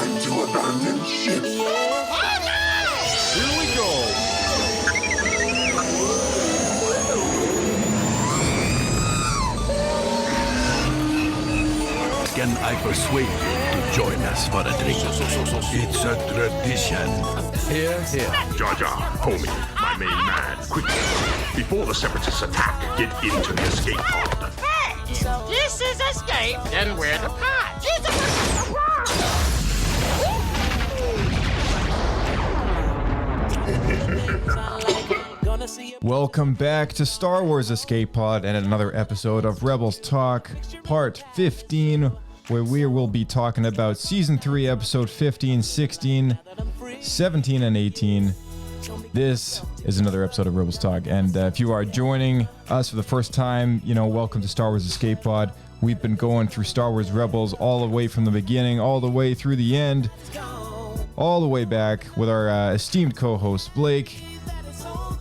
Time to abandon ship. Oh no! Here we go. Can I persuade you to join us for a drink? It's a tradition. Here. Jar Jar, homie, my main man, quickly. Before the Separatists attack, get into the escape pod. Hey, if this is escape, then we're the pod. Welcome back to Star Wars Escape Pod and another episode of Rebels Talk, Part 15, where we will be talking about Season 3, Episode 15, 16, 17, and 18. This is another episode of Rebels Talk, and if you are joining us for the first time, welcome to Star Wars Escape Pod. We've been going through Star Wars Rebels all the way from the beginning, all the way through the end, all the way back with our esteemed co-host Blake,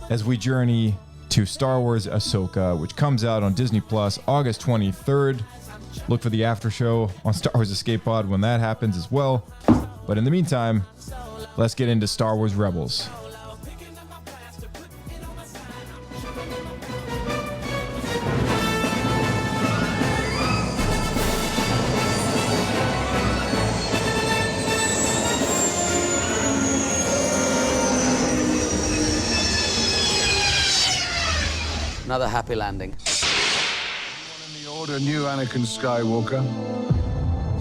as we journey to Star Wars Ahsoka, which comes out on Disney Plus August 23rd. Look for the after show on Star Wars Escape Pod when that happens as well. But in the meantime, let's get into Star Wars Rebels. Another happy landing. Everyone in the Order knew Anakin Skywalker.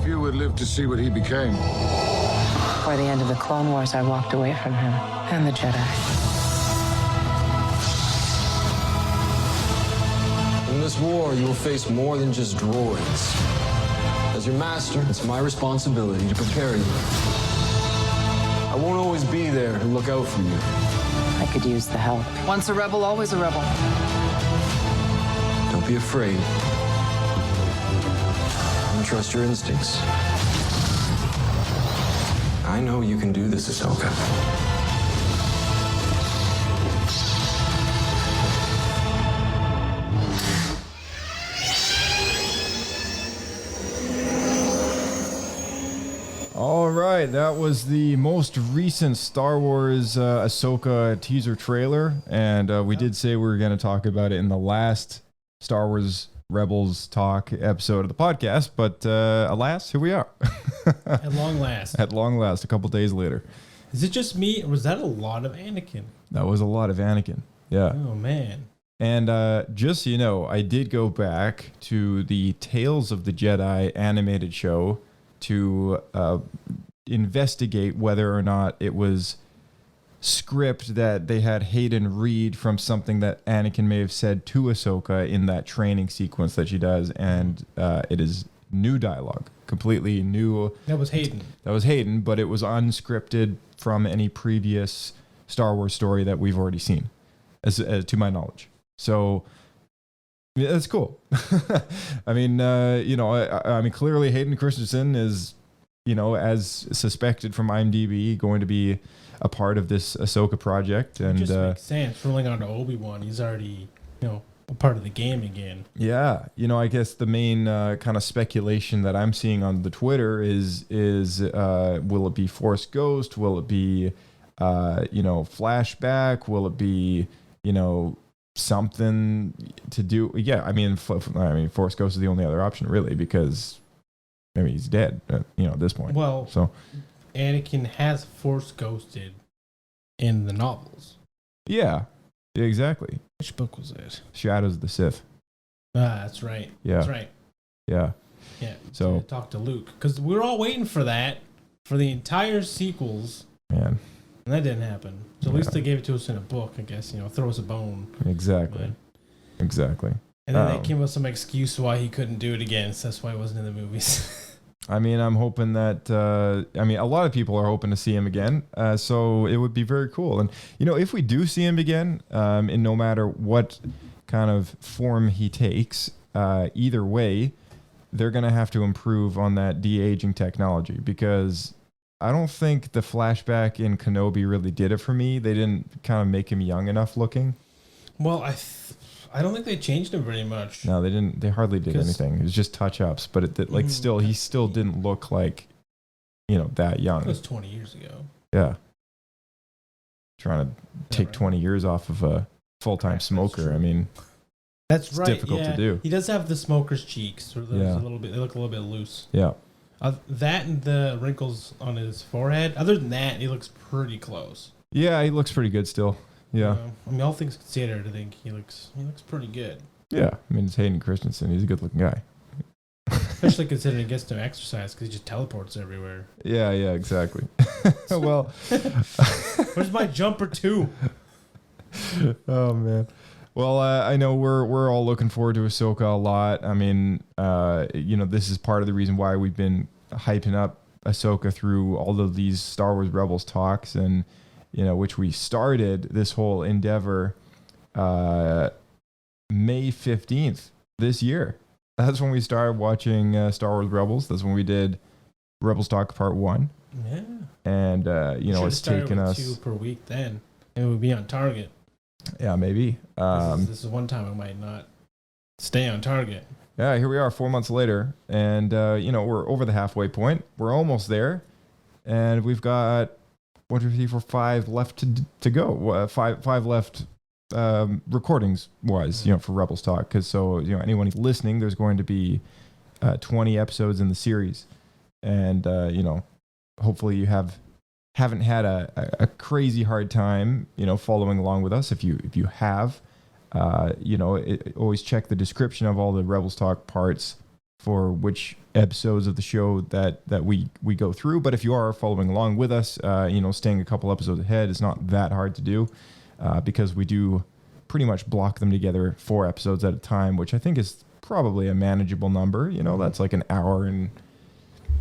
Few would live to see what he became. Before the end of the Clone Wars, I walked away from him and the Jedi. In this war, you will face more than just droids. As your master, it's my responsibility to prepare you. I won't always be there to look out for you. I could use the help. Once a rebel, always a rebel. Don't be afraid. And trust your instincts. I know you can do this, Ahsoka. All right, that was the most recent Star Wars Ahsoka teaser trailer, and we did say we were going to talk about it in the last Star Wars Rebels Talk episode of the podcast, but alas, here we are. At long last. At long last, a couple days later. Is it just me, or was that a lot of Anakin? That was a lot of Anakin, yeah. Oh, man. And just so you know, I did go back to the Tales of the Jedi animated show to investigate whether or not it was script that they had Hayden read from something that Anakin may have said to Ahsoka in that training sequence that she does, and it is new dialogue, completely new. That was Hayden. That was Hayden, but it was unscripted from any previous Star Wars story that we've already seen, as to my knowledge. So yeah, that's cool. I mean, I mean, clearly Hayden Christensen is, as suspected from IMDb, going to be a part of this Ahsoka project. And it just makes sense. Rolling on to Obi-Wan, he's already, a part of the game again. Yeah. I guess the main kind of speculation that I'm seeing on the Twitter is will it be Force Ghost? Will it be, flashback? Will it be, something to do? Yeah. I mean, Force Ghost is the only other option really, because he's dead, at this point. Well, so Anakin has Force ghosted in the novels. Yeah, exactly. Which book was it? Shadows of the Sith. Ah, that's right. Yeah. That's right. Yeah. Yeah. So talk to Luke, because we were all waiting for that for the entire sequels. Man. And that didn't happen. So at least they gave it to us in a book, I guess. Throw us a bone. Exactly. But, exactly. And then they came up with some excuse why he couldn't do it again. So that's why he wasn't in the movies. I mean, I'm hoping that, a lot of people are hoping to see him again. So it would be very cool. And, if we do see him again, and no matter what kind of form he takes, either way, they're going to have to improve on that de-aging technology, because I don't think the flashback in Kenobi really did it for me. They didn't kind of make him young enough looking. Well, I don't think they changed him very much. No, they didn't. They hardly did anything. It was just touch-ups, but he still didn't look like, that young. It was 20 years ago. Yeah. Trying to take 20 years off of a full-time smoker. I mean, that's it's right. difficult to do. He does have the smoker's cheeks, or Yeah. a little bit. They look a little bit loose. Yeah. That and the wrinkles on his forehead. Other than that, he looks pretty close. Yeah, he looks pretty good still. Yeah. I mean, all things considered, I think he looks pretty good. Yeah. I mean, it's Hayden Christensen. He's a good-looking guy. Especially considering he gets no exercise because he just teleports everywhere. Yeah, exactly. Well, where's my jumper too? Oh man. Well, I know we're all looking forward to Ahsoka a lot. I mean, this is part of the reason why we've been hyping up Ahsoka through all of these Star Wars Rebels talks, and which we started this whole endeavor May 15th this year. That's when we started watching Star Wars Rebels. That's when we did Rebels Talk Part 1. Yeah. And, it's taken us 2 per week then. It would be on target. Yeah, maybe. This is one time I might not stay on target. Yeah, here we are 4 months later. And, we're over the halfway point. We're almost there. And we've got 1, 2, 3, 4, 5 left to go. Five left recordings wise, for Rebels Talk. Because anyone listening, there's going to be 20 episodes in the series. And, hopefully you haven't had a crazy hard time, following along with us. If you have, always check the description of all the Rebels Talk parts for which episodes of the show that we go through. But if you are following along with us, staying a couple episodes ahead is not that hard to do, because we do pretty much block them together 4 episodes at a time, which I think is probably a manageable number. That's like an hour and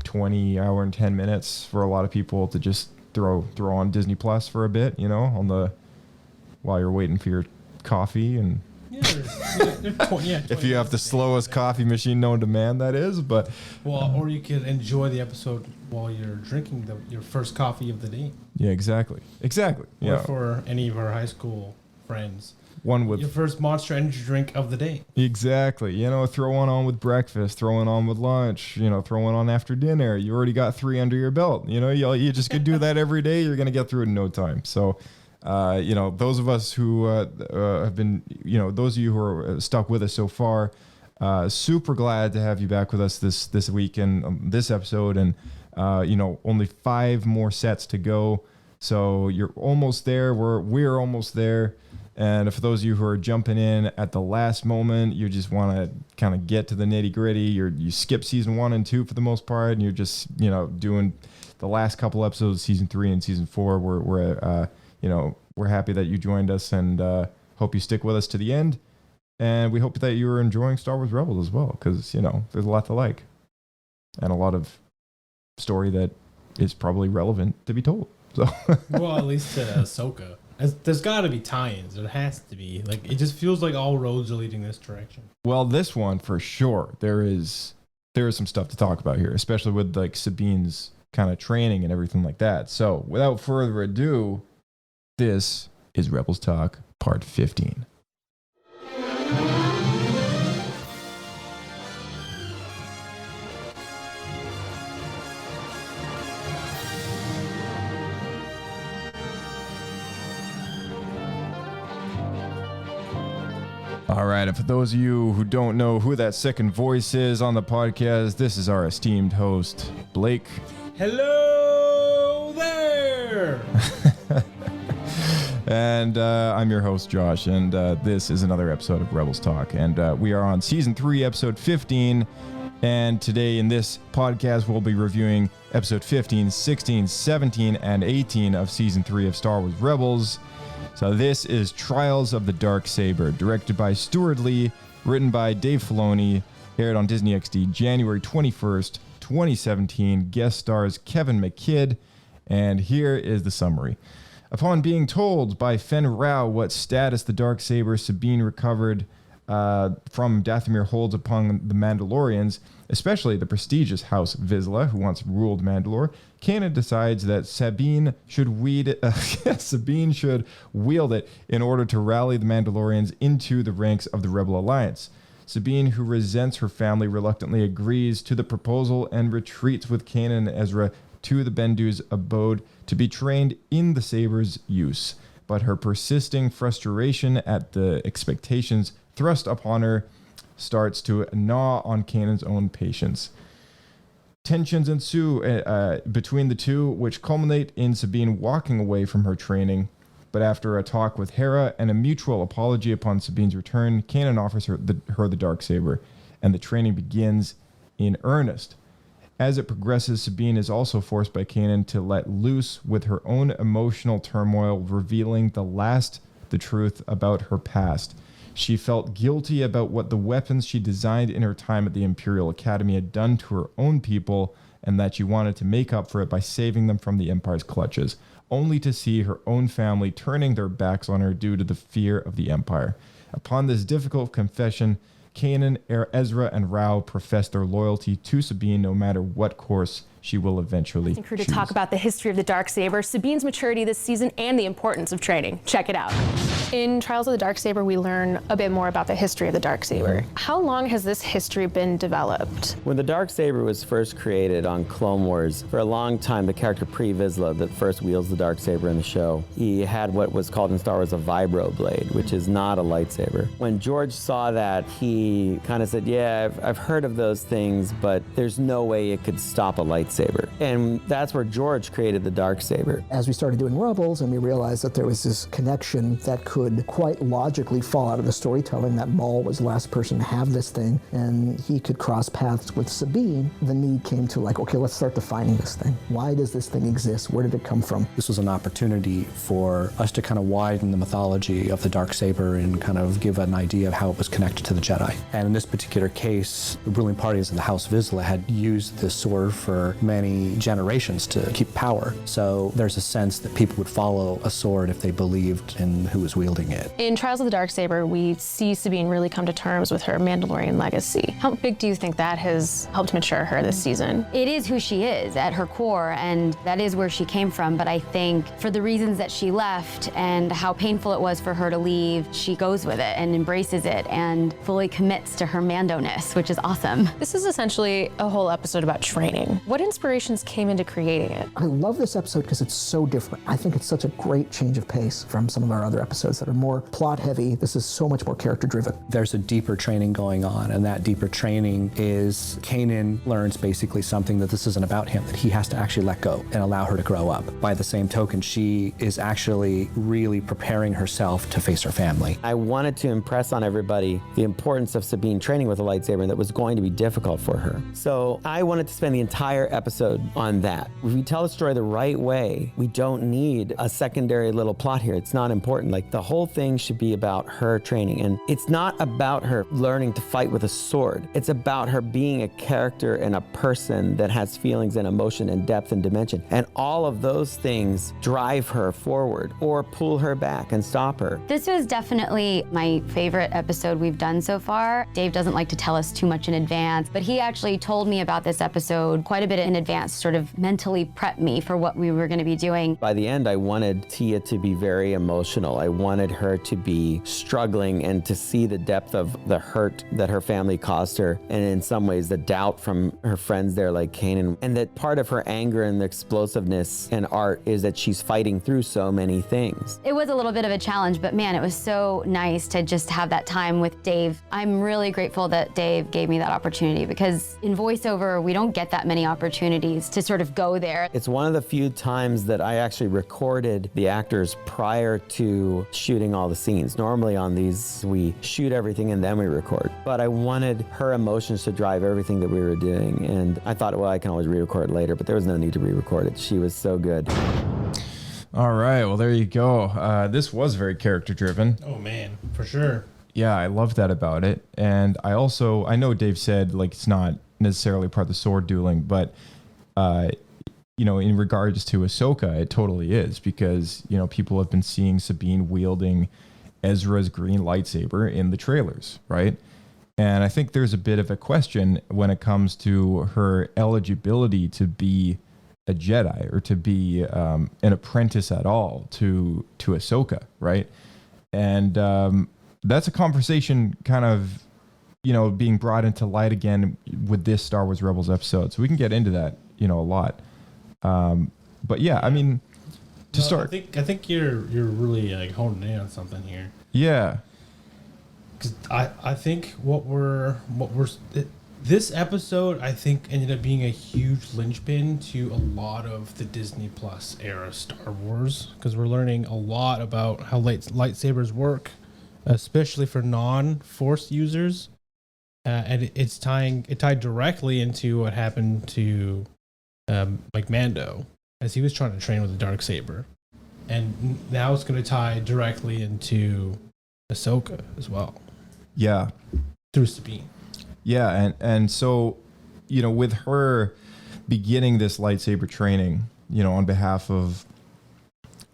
20 and 10 minutes for a lot of people to just throw on Disney Plus for a bit, while you're waiting for your coffee. And if you have the slowest coffee machine known to man, that is. But or you could enjoy the episode while you're drinking your first coffee of the day. Yeah, exactly. Or for any of our high school friends, one with your first Monster Energy drink of the day. Exactly. Throw one on with breakfast, throw one on with lunch, throw one on after dinner. You already got 3 under your belt. You just could do that every day. You're going to get through it in no time. So, those of us who have been, those of you who are stuck with us so far, super glad to have you back with us this week and this episode. And, only 5 more sets to go. So you're almost there. We're almost there. And for those of you who are jumping in at the last moment, you just want to kind of get to the nitty gritty. You skip season 1 and 2 for the most part, and you're just doing the last couple episodes of season 3 and season 4. We're happy that you joined us, and hope you stick with us to the end. And we hope that you are enjoying Star Wars Rebels as well, because there's a lot to like, and a lot of story that is probably relevant to be told. So well, at least to Ahsoka. There's got to be tie-ins. There has to be. It just feels like all roads are leading this direction. Well, this one for sure. There is some stuff to talk about here, especially with Sabine's kind of training and everything like that. So, without further ado, this is Rebels Talk Part 15. All right, and for those of you who don't know who that second voice is on the podcast, this is our esteemed host, Blake. Hello there! And I'm your host, Josh, and this is another episode of Rebels Talk. And we are on Season 3, Episode 15, and today in this podcast, we'll be reviewing Episode 15, 16, 17, and 18 of Season 3 of Star Wars Rebels. So this is Trials of the Darksaber, directed by Stuart Lee, written by Dave Filoni, aired on Disney XD January 21st, 2017, guest stars Kevin McKidd, and here is the summary. Upon being told by Fen Rao what status the Darksaber Sabine recovered from Dathomir holds upon the Mandalorians, especially the prestigious House Vizsla, who once ruled Mandalore, Kanan decides that Sabine should wield it in order to rally the Mandalorians into the ranks of the Rebel Alliance. Sabine, who resents her family, reluctantly agrees to the proposal and retreats with Kanan and Ezra to the Bendu's abode to be trained in the saber's use. But her persisting frustration at the expectations thrust upon her starts to gnaw on Kanan's own patience. Tensions ensue between the two, which culminate in Sabine walking away from her training. But after a talk with Hera and a mutual apology upon Sabine's return, Kanan offers her the Darksaber, and the training begins in earnest. As it progresses, Sabine is also forced by Kanan to let loose with her own emotional turmoil, revealing the truth about her past. She felt guilty about what the weapons she designed in her time at the Imperial Academy had done to her own people, and that she wanted to make up for it by saving them from the Empire's clutches, only to see her own family turning their backs on her due to the fear of the Empire. Upon this difficult confession, Kanan, Ezra, and Rao profess their loyalty to Sabine no matter what course she will eventually crew to choose. talk about the history of the Darksaber, Sabine's maturity this season, and the importance of training. Check it out. In Trials of the Darksaber, we learn a bit more about the history of the Darksaber. How long has this history been developed? When the Darksaber was first created on Clone Wars, for a long time, the character Pre Vizsla that first wields the Darksaber in the show, he had what was called in Star Wars a vibroblade, which is not a lightsaber. When George saw that, he kind of said, yeah, I've heard of those things, but there's no way it could stop a lightsaber. And that's where George created the Darksaber. As we started doing Rebels and we realized that there was this connection that could quite logically fall out of the storytelling, that Maul was the last person to have this thing and he could cross paths with Sabine, the need came to okay, let's start defining this thing. Why does this thing exist? Where did it come from? This was an opportunity for us to kind of widen the mythology of the Darksaber and kind of give an idea of how it was connected to the Jedi. And in this particular case, the ruling parties of the House Vizsla had used this sword for many generations to keep power. So there's a sense that people would follow a sword if they believed in who was wielding it. In Trials of the Darksaber, we see Sabine really come to terms with her Mandalorian legacy. How big do you think that has helped mature her this season? It is who she is at her core, and that is where she came from. But I think for the reasons that she left and how painful it was for her to leave, she goes with it and embraces it and fully commits to her Mando-ness, which is awesome. This is essentially a whole episode about training. What inspirations came into creating it? I love this episode because it's so different. I think it's such a great change of pace from some of our other episodes that are more plot heavy. This is so much more character driven. There's a deeper training going on, and that deeper training is Kanan learns basically something that this isn't about him, that he has to actually let go and allow her to grow up. By the same token, she is actually really preparing herself to face her family. I wanted to impress on everybody the importance of Sabine training with a lightsaber, and that was going to be difficult for her. So I wanted to spend the entire episode on that. If we tell the story the right way, we don't need a secondary little plot here. It's not important. The whole thing should be about her training. And it's not about her learning to fight with a sword. It's about her being a character and a person that has feelings and emotion and depth and dimension. And all of those things drive her forward or pull her back and stop her. This was definitely my favorite episode we've done so far. Dave doesn't like to tell us too much in advance, but he actually told me about this episode quite a bit in advance, sort of mentally prep me for what we were going to be doing. By the end, I wanted Tia to be very emotional. I wanted her to be struggling and to see the depth of the hurt that her family caused her, and in some ways the doubt from her friends there like Kanan. And that part of her anger and the explosiveness and art is that she's fighting through so many things. It was a little bit of a challenge, but man, it was so nice to just have that time with Dave. I'm really grateful that Dave gave me that opportunity, because in voiceover, we don't get that many opportunities to sort of go there. It's one of the few times that I actually recorded the actors prior to shooting all the scenes. Normally on these, we shoot everything and then we record. But I wanted her emotions to drive everything that we were doing. And I thought, well, I can always re-record it later, but there was no need to re-record it. She was so good. All right, well, there you go. This was very character driven. Oh man, for sure. Yeah, I love that about it. And I know Dave said it's not necessarily part of the sword dueling, but in regards to Ahsoka, it totally is, because people have been seeing Sabine wielding Ezra's green lightsaber in the trailers, right? And I think there's a bit of a question when it comes to her eligibility to be a Jedi or to be an apprentice at all to Ahsoka, right? And that's a conversation kind of being brought into light again with this Star Wars Rebels episode. So we can get into that a lot. But yeah, I mean, to start, I think you're really like honing in on something here. Yeah. Because I think this episode, I think, ended up being a huge linchpin to a lot of the Disney Plus era Star Wars, because we're learning a lot about how lightsabers work, especially for non-Force users, and it tied directly into what happened to like Mando, as he was trying to train with the Darksaber, and now it's going to tie directly into Ahsoka as well. Yeah. Through Sabine. Yeah, and so, you know, with her beginning this lightsaber training, you know, on behalf of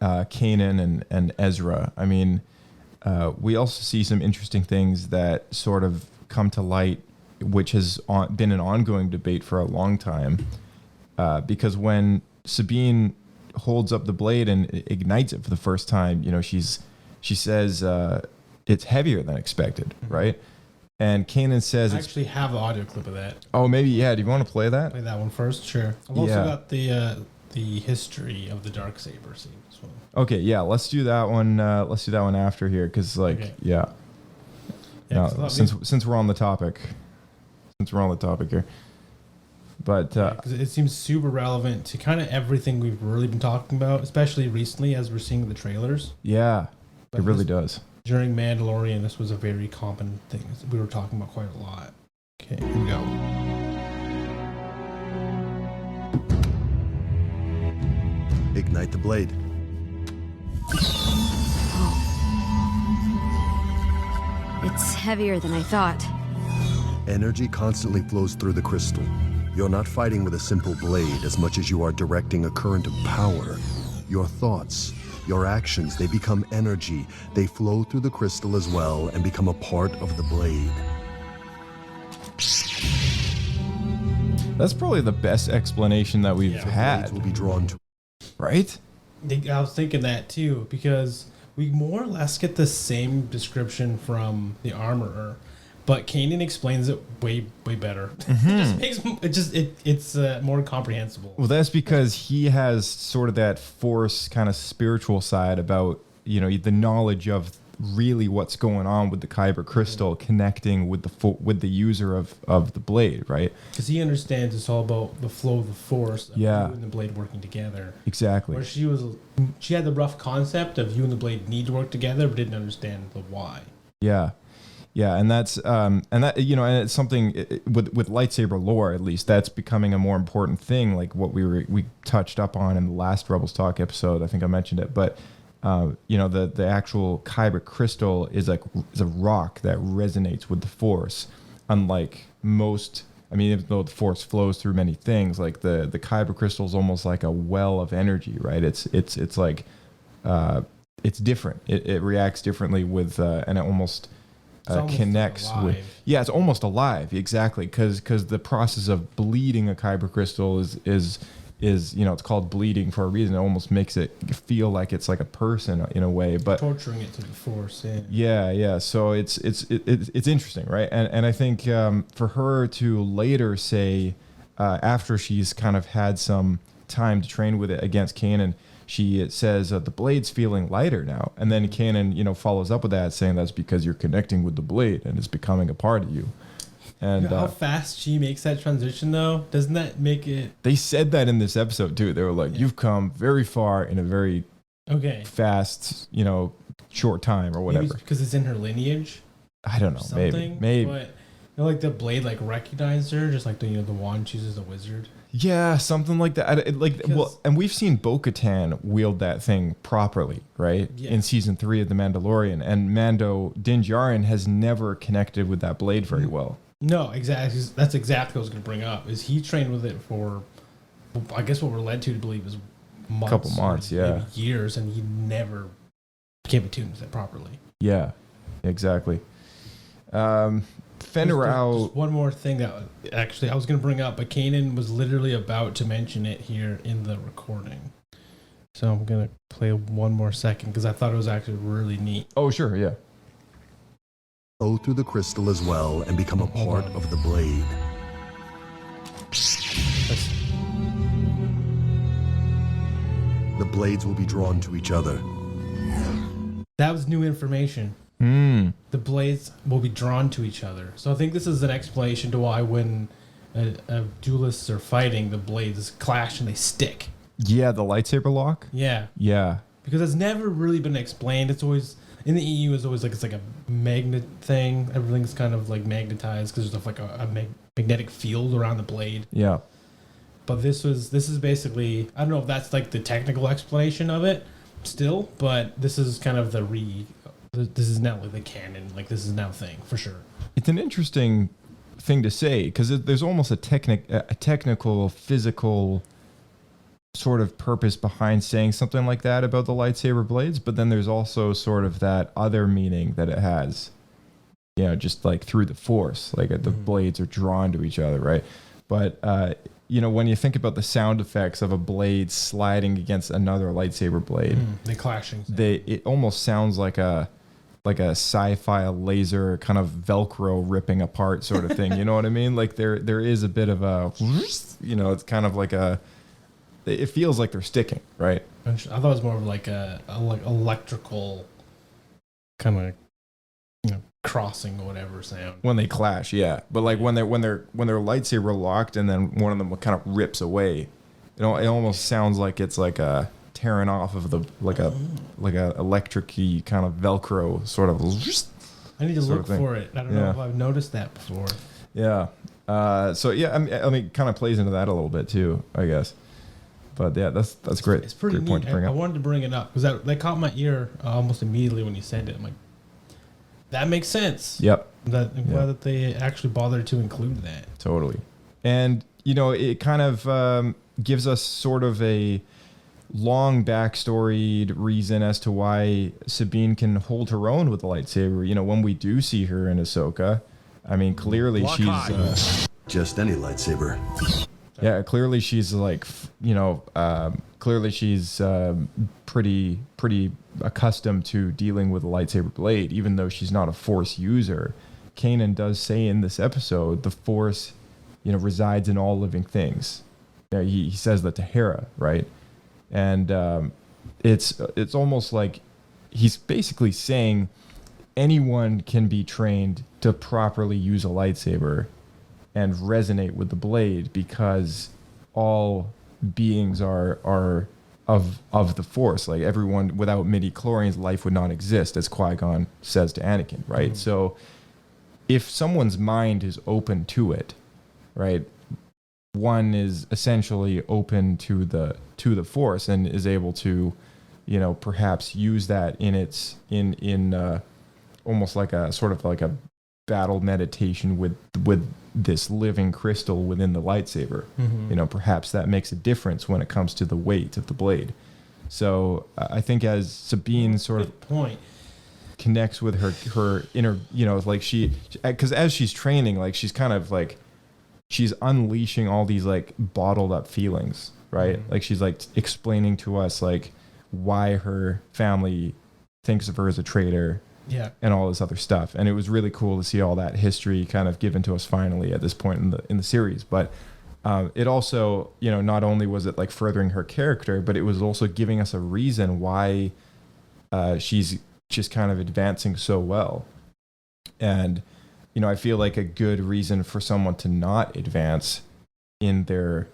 Kanan and Ezra, I mean, we also see some interesting things that sort of come to light, which has been an ongoing debate for a long time, because when Sabine holds up the blade and ignites it for the first time, you know, she says it's heavier than expected, right? And Kanan says, I actually have the audio clip of that. Oh, maybe, yeah. Do you want to play that? Play that one first? Sure. I've also got the history of the Darksaber scene as well. Okay, yeah. Let's do that one. Let's do that one after here, because, like, Okay. yeah. No, since we're on the topic, here, but because it seems super relevant to kind of everything we've really been talking about, especially recently as we're seeing the trailers. Yeah, But it really does. During Mandalorian, this was a very common thing. We were talking about quite a lot. Okay, here we go. Ignite the blade. It's heavier than I thought. Energy constantly flows through the crystal. You're not fighting with a simple blade as much as you are directing a current of power. Your thoughts, your actions, they become energy. They flow through the crystal as well and become a part of the blade. That's probably the best explanation that we've had. Blades will be drawn to, right? I was thinking that too, because we more or less get the same description from the armorer, but Kanan explains it way better. It's more comprehensible. Well, that's because he has sort of that Force kind of spiritual side about, you know, the knowledge of really what's going on with the Kyber crystal connecting with the user of the blade, right? Because he understands it's all about the flow of the Force, of Yeah. you and the blade working together. Exactly. Where she had the rough concept of you and the blade need to work together, but didn't understand the why. Yeah. Yeah, and that's and it's something with lightsaber lore, at least, that's becoming a more important thing, like what we touched up on in the last Rebels Talk episode. I think I mentioned it, but the actual Kyber crystal is a rock that resonates with the Force, unlike most. I mean, even though the Force flows through many things, like the Kyber crystal is almost like a well of energy, right? It's like it's different. It reacts differently with and it almost connects with. Yeah, it's almost alive, exactly, because the process of bleeding a Kyber crystal is it's called bleeding for a reason. It almost makes it feel like it's like a person in a way, but torturing it to the Force. Yeah. So it's interesting, right? And I think for her to later say, after she's kind of had some time to train with it against Kanan, she says the blade's feeling lighter now, and then Kanan follows up with that, saying that's because you're connecting with the blade and it's becoming a part of you. And how fast she makes that transition, though, doesn't that make it? They said that in this episode too. They were like, "You've come very far in a very fast, short time or whatever." Because it's in her lineage. I don't know. Maybe. But like the blade recognized her, just like the wand chooses a wizard. Yeah, something like that. And we've seen Bo-Katan wield that thing properly, right? Yeah. In season 3 of The Mandalorian, and Din Djarin has never connected with that blade very well. No, exactly. That's exactly what I was going to bring up. Is he trained with it for, I guess what we're led to believe is months, couple months, maybe years, and he never became attuned to it properly. Yeah, exactly. Just one more thing that actually I was going to bring up, but Kanan was literally about to mention it here in the recording. So I'm going to play one more second because I thought it was actually really neat. Oh, sure, yeah. Flow through the crystal as well and become a part of the blade. blades will be drawn to each other. That was new information. The blades will be drawn to each other. So I think this is an explanation to why when duelists are fighting, the blades clash and they stick. Yeah, the lightsaber lock. Yeah. Yeah. Because it's never really been explained. It's always in the EU. It's always like it's like a magnet thing. Everything's kind of like magnetized because there's like a magnetic field around the blade. Yeah. But this is basically, I don't know if that's like the technical explanation of it still, but this is kind of this is now like the canon. Like this is now a thing for sure. It's an interesting thing to say because there's almost a technical, physical sort of purpose behind saying something like that about the lightsaber blades, but then there's also sort of that other meaning that it has, you know, just like through the force, like the blades are drawn to each other, right? But you know, when you think about the sound effects of a blade sliding against another lightsaber blade, the clashing, it almost sounds like a sci-fi laser kind of Velcro ripping apart sort of thing. You know what I mean? Like there is a bit of a, you know, it's kind of like it feels like they're sticking, right? I thought it was more of like a like electrical kind of, you know, crossing or whatever sound when they clash. Yeah, but like when they're lightsaber locked and then one of them kind of rips away, you know, it almost sounds like it's like a tearing off of the like a electric-y kind of Velcro sort of. I need to look for it. I don't know if I've noticed that before. Yeah. So yeah, I mean, it kind of plays into that a little bit too, I guess. But yeah, that's great. It's pretty great neat. point to bring up. I wanted to bring it up because that caught my ear almost immediately when you said it. I'm like, that makes sense. Yep. I'm glad that they actually bothered to include that. Totally. And, you know, it kind of gives us sort of a long backstory reason as to why Sabine can hold her own with the lightsaber. You know, when we do see her in Ahsoka, I mean, clearly she's... just any lightsaber. Yeah, clearly she's like, you know, clearly she's pretty accustomed to dealing with a lightsaber blade, even though she's not a Force user. Kanan does say in this episode, the Force, you know, resides in all living things. You know, he says that to Hera, right? And it's almost like he's basically saying anyone can be trained to properly use a lightsaber and resonate with the blade because all beings are of the Force. Like everyone, without midi-chlorians, life would not exist, as Qui-Gon says to Anakin, right? So if someone's mind is open to it, right, one is essentially open to the Force and is able to, you know, perhaps use that in almost like a sort of like a battle meditation with this living crystal within the lightsaber. You know, perhaps that makes a difference when it comes to the weight of the blade. So I think as Sabine sort of connects with her inner, you know, like because as she's training, like she's kind of like she's unleashing all these like bottled up feelings, right? Like she's like explaining to us like why her family thinks of her as a traitor. Yeah. And all this other stuff. And it was really cool to see all that history kind of given to us finally at this point in the series. But it also, you know, not only was it like furthering her character, but it was also giving us a reason why she's just kind of advancing so well. And, you know, I feel like a good reason for someone to not advance in their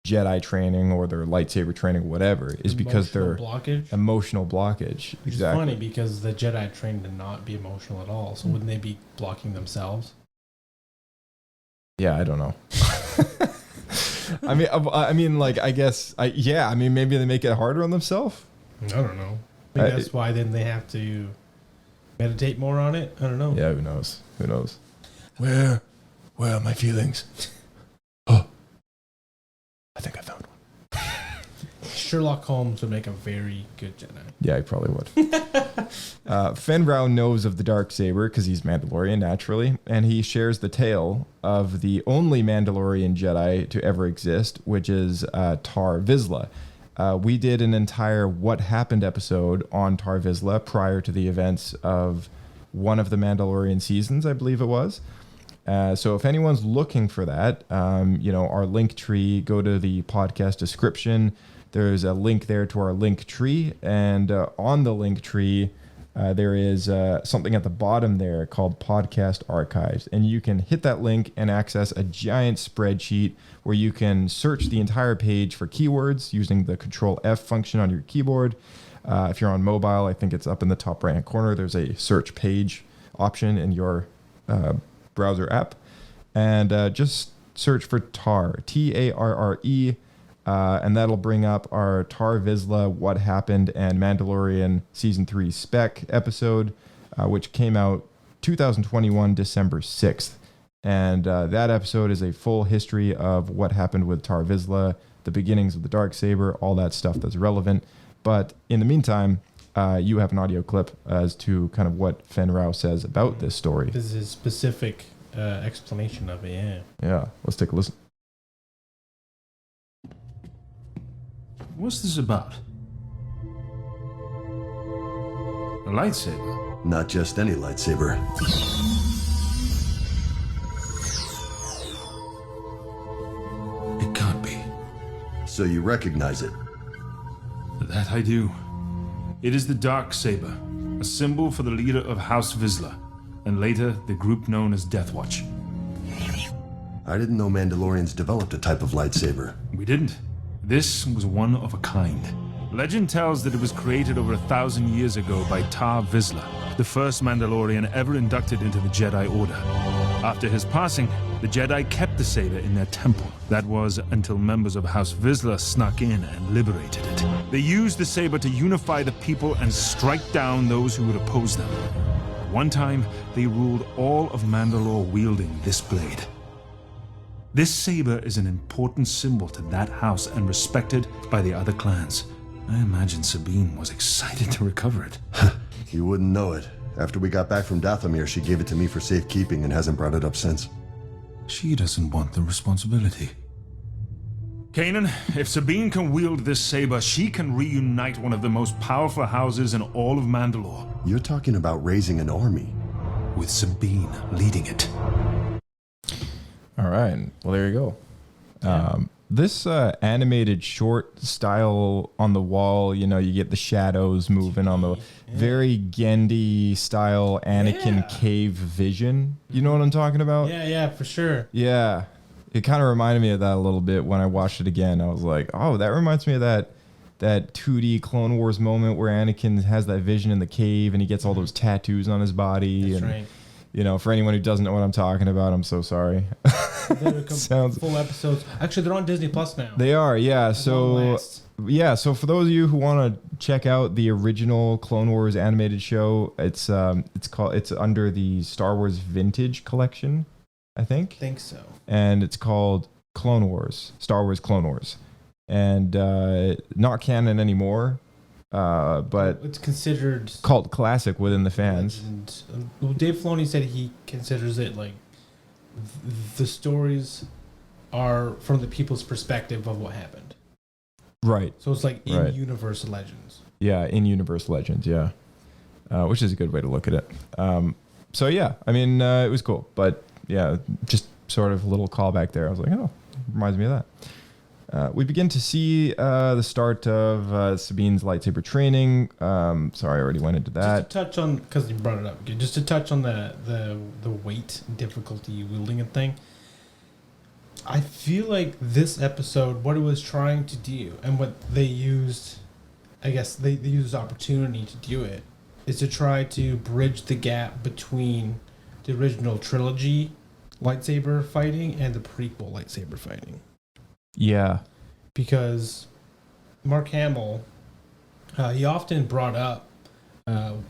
Jedi training or their lightsaber training, whatever, is because they're emotional blockage. Which is funny because the Jedi trained to not be emotional at all. So wouldn't they be blocking themselves? Yeah, I don't know. I mean, like, I guess, I mean, maybe they make it harder on themselves. I don't know. Maybe that's why then they have to meditate more on it. I don't know. Yeah, who knows? Who knows? Where are my feelings? I think I found one. Sherlock Holmes would make a very good Jedi. Yeah, he probably would. Fenrau knows of the Darksaber because he's Mandalorian, naturally, and he shares the tale of the only Mandalorian Jedi to ever exist, which is Tar Vizsla. We did an entire What Happened episode on Tar Vizsla prior to the events of one of the Mandalorian seasons, I believe it was. So if anyone's looking for that, our link tree, go to the podcast description. There's a link there to our link tree. And on the link tree, there is something at the bottom there called Podcast Archives. And you can hit that link and access a giant spreadsheet where you can search the entire page for keywords using the Control F function on your keyboard. If you're on mobile, I think it's up in the top right-hand corner. There's a search page option in your browser app. And just search for TAR, T-A-R-R-E, and that'll bring up our Tar Vizsla, What Happened, and Mandalorian Season 3 Spec episode, which came out 2021, December 6th. And that episode is a full history of what happened with Tar Vizsla, the beginnings of the Darksaber, all that stuff that's relevant. But in the meantime, you have an audio clip as to kind of what Fen Rao says about this story. This is his specific explanation of it, yeah. Yeah, let's take a listen. What's this about? A lightsaber? Not just any lightsaber. It can't be. So you recognize it? That I do. It is the Darksaber, a symbol for the leader of House Vizsla, and later the group known as Death Watch. I didn't know Mandalorians developed a type of lightsaber. We didn't. This was one of a kind. Legend tells that it was created over 1,000 years ago by Tar Vizsla, the first Mandalorian ever inducted into the Jedi Order. After his passing, the Jedi kept the saber in their temple. That was until members of House Vizsla snuck in and liberated it. They used the saber to unify the people and strike down those who would oppose them. One time, they ruled all of Mandalore wielding this blade. This saber is an important symbol to that house and respected by the other clans. I imagine Sabine was excited to recover it. You wouldn't know it. After we got back from Dathomir, she gave it to me for safekeeping and hasn't brought it up since. She doesn't want the responsibility. Kanan, if Sabine can wield this saber, she can reunite one of the most powerful houses in all of Mandalore. You're talking about raising an army. With Sabine leading it. All right. Well, there you go. Yeah. This animated short style on the wall, you get the shadows moving on the very Gandhi style Anakin cave vision. You know what I'm talking about? Yeah, for sure. Yeah. It kind of reminded me of that a little bit when I watched it again. I was like, oh, that reminds me of that 2D Clone Wars moment where Anakin has that vision in the cave and he gets all those tattoos on his body. That's right. For anyone who doesn't know what I'm talking about, I'm so sorry. Full episodes. Actually, they're on Disney Plus now. They are, yeah. So for those of you who want to check out the original Clone Wars animated show, it's under the Star Wars Vintage Collection, I think. I think so. And it's called Clone Wars, Star Wars Clone Wars, and not canon anymore. But it's considered cult classic within the fans. And Dave Filoni said he considers it like the stories are from the people's perspective of what happened. Right. So it's like in-universe legends. Yeah, in-universe legends, yeah. Which is a good way to look at it. It was cool. But yeah, just sort of a little callback there. I was like, oh, reminds me of that. We begin to see the start of Sabine's lightsaber training. Sorry, I already went into that. Just to touch on, because you brought it up again, just to touch on the weight and difficulty wielding a thing. I feel like this episode, what it was trying to do, and what they used, I guess they used opportunity to do it, is to try to bridge the gap between the original trilogy lightsaber fighting and the prequel lightsaber fighting. Yeah. Because Mark Hamill, he often brought up,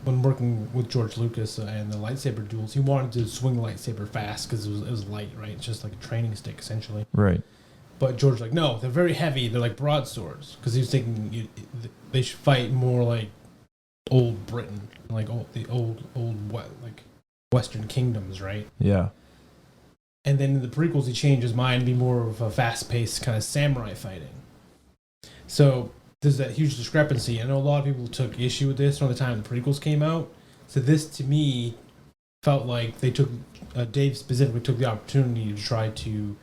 when working with George Lucas and the lightsaber duels, he wanted to swing the lightsaber fast because it was light, right? It's just like a training stick, essentially. Right. But George was like, no, they're very heavy. They're like broadswords. Because he was thinking they should fight more like old Britain, like the old like Western kingdoms, right? Yeah. And then in the prequels, he changed his mind to be more of a fast-paced kind of samurai fighting. So there's that huge discrepancy. I know a lot of people took issue with this around the time the prequels came out. So this, to me, felt like they took Dave specifically took the opportunity to try to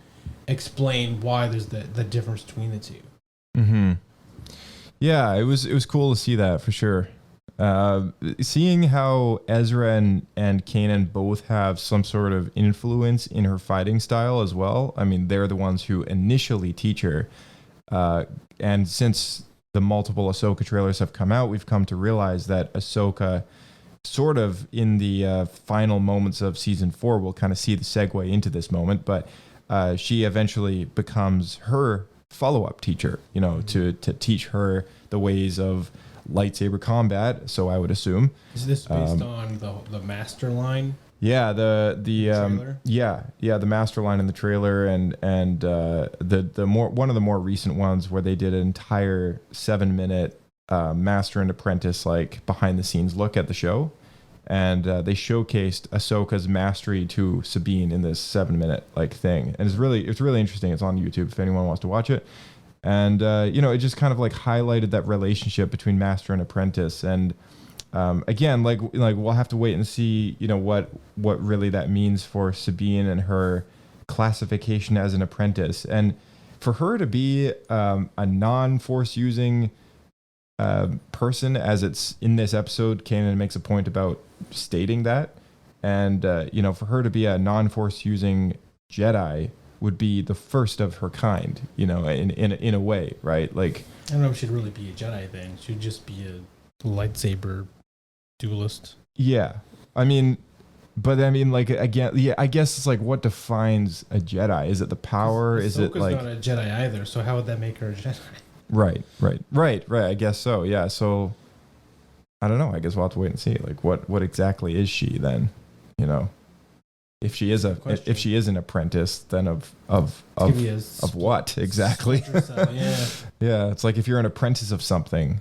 explain why there's the difference between the two. Mm-hmm. Yeah, it was cool to see that for sure. Seeing how Ezra and Kanan both have some sort of influence in her fighting style as well. I mean, they're the ones who initially teach her. And since the multiple Ahsoka trailers have come out, we've come to realize that Ahsoka, sort of in the final moments of season 4, we'll kind of see the segue into this moment, but she eventually becomes her follow-up teacher, you know, to teach her the ways of lightsaber combat. So I would assume. Is this based on the master line? Yeah, the master line in the trailer, and the more one of the more recent ones where they did an entire 7-minute master and apprentice like behind the scenes look at the show, and they showcased Ahsoka's mastery to Sabine in this 7-minute like thing, and it's really interesting. It's on YouTube if anyone wants to watch it, and it just kind of like highlighted that relationship between master and apprentice, and again, like we'll have to wait and see, what really that means for Sabine and her classification as an apprentice, and for her to be a non-force using person, as it's in this episode. Kanan makes a point about stating that, and for her to be a non-force using Jedi would be the first of her kind, in a way, right? Like, I don't know if she'd really be a Jedi then. She'd just be a lightsaber duelist. Yeah, like, again, yeah, I guess it's like, what defines a Jedi? Is it the power? Is it like, not a Jedi either? So how would that make her a Jedi? Right. I guess so. Yeah. So I don't know. I guess we'll have to wait and see. Like, what exactly is she then? If she is an apprentice, then of what exactly? Yeah. Yeah. It's like if you're an apprentice of something,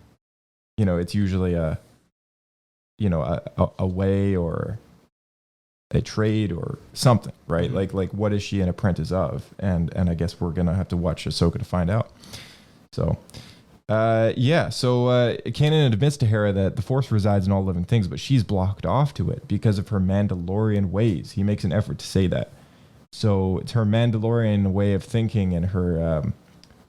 it's usually a way or a trade or something, right? Mm-hmm. Like what is she an apprentice of? And I guess we're gonna have to watch Ahsoka to find out. So, Kanan admits to Hera that the Force resides in all living things, but she's blocked off to it because of her Mandalorian ways. He makes an effort to say that. So it's her Mandalorian way of thinking and her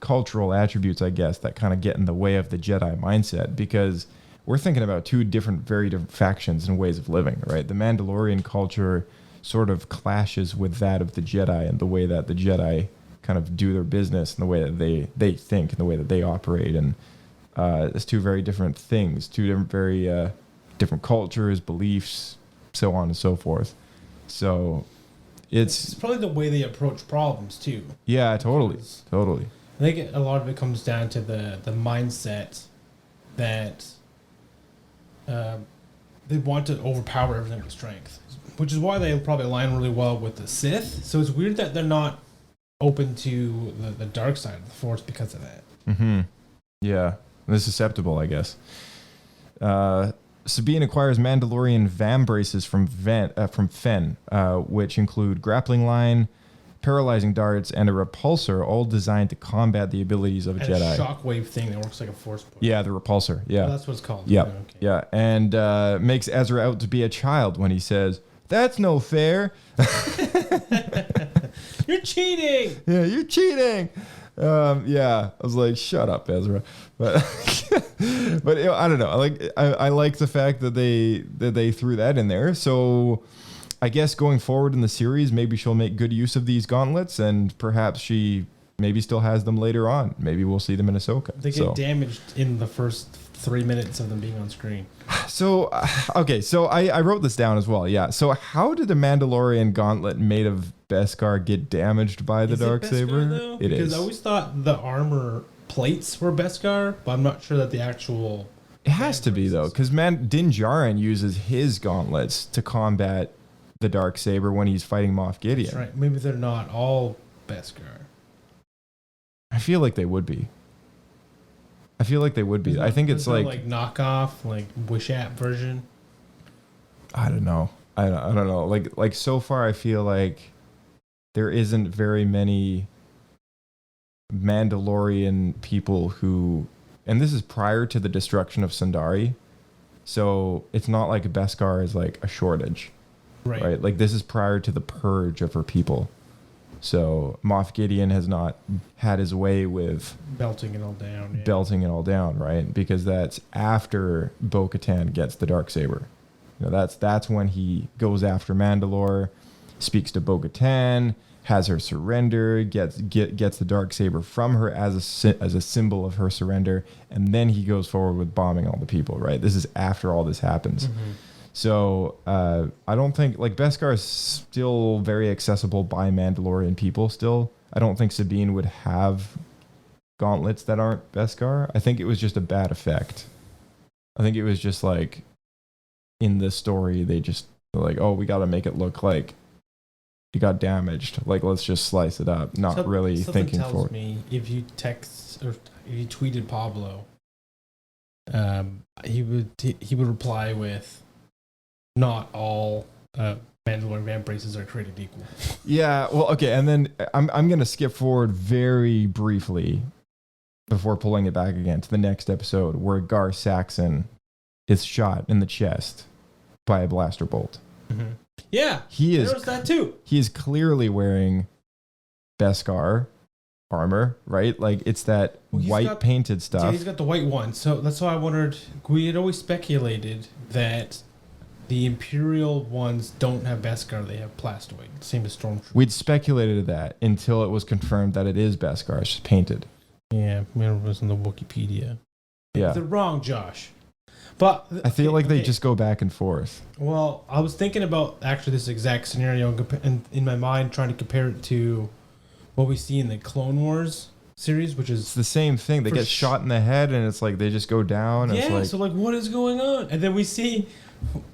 cultural attributes, I guess, that kind of get in the way of the Jedi mindset, because we're thinking about two very different factions and ways of living, right? The Mandalorian culture sort of clashes with that of the Jedi, and the way that the Jedi kind of do their business and the way that they think and the way that they operate, and it's two very different things, very different cultures, beliefs, so on and so forth. So it's probably the way they approach problems too. Yeah, totally. I think a lot of it comes down to the mindset that they want to overpower everything with strength, which is why they probably align really well with the Sith. So it's weird that they're not open to the dark side of the Force because of that. Mm-hmm. Yeah, they're susceptible, I guess. Sabine acquires Mandalorian VAM braces from Fen, which include grappling line, paralyzing darts, and a repulsor, all designed to combat the abilities of a Jedi. A shockwave thing that works like a force push. Yeah, the repulsor. Yeah, that's what it's called. Yeah, okay. Yeah, and makes Ezra out to be a child when he says, "That's no fair." You're cheating. Yeah, you're cheating. I was like, shut up, Ezra. But I don't know. I like the fact that they threw that in there. So I guess going forward in the series, maybe she'll make good use of these gauntlets, and perhaps she maybe still has them later on. Maybe we'll see them in Ahsoka. They get damaged in the first 3 minutes of them being on screen. So, okay, so I wrote this down as well. Yeah. So how did a Mandalorian gauntlet made of Beskar get damaged by the Darksaber? It because is. I always thought the armor plates were Beskar, but I'm not sure that the actual... It has to be, though, because Din Djarin uses his gauntlets to combat the Darksaber when he's fighting Moff Gideon. That's right. Maybe they're not all Beskar. I feel like they would be. I think it's like knockoff, like Wish App version. I don't know. I don't know. Like so far, I feel like there isn't very many Mandalorian people who, and this is prior to the destruction of Sundari, so it's not like Beskar is like a shortage. right? Like this is prior to the purge of her people. So Moff Gideon has not had his way with belting it all down. Yeah. Belting it all down, right? Because that's after Bo-Katan gets the Darksaber. You know, that's when he goes after Mandalore, speaks to Bo-Katan, has her surrender, gets the Darksaber from her as a symbol of her surrender, and then he goes forward with bombing all the people, right? This is after all this happens. Mm-hmm. So I don't think, like, Beskar is still very accessible by Mandalorian people still. I don't think Sabine would have gauntlets that aren't Beskar. I think it was just a bad effect. I think it was just like, in the story, they just like, oh, we got to make it look like it got damaged. Like, let's just slice it up. Not really thinking tells forward. Me if you text or if you tweeted Pablo, he would reply with, "Not all Mandalorian van braces are created equal." Yeah, well, okay, and then I'm gonna skip forward very briefly before pulling it back again to the next episode where Gar Saxon is shot in the chest by a blaster bolt. Mm-hmm. Yeah, there was that too. He is clearly wearing Beskar armor, right? Like it's that white painted stuff. Yeah, he's got the white one. So that's why I wondered. We had always speculated that the Imperial ones don't have Beskar; they have plastoid, same as Stormtrooper. We'd speculated that until it was confirmed that it is Beskar. It's just painted. Yeah, it was in the Wikipedia. Yeah, they're wrong, Josh. But I feel like they just go back and forth. Well, I was thinking about actually this exact scenario and in my mind trying to compare it to what we see in the Clone Wars series, which is it's the same thing. They get shot in the head, and it's like they just go down. And yeah, it's like, so like what is going on? And then we see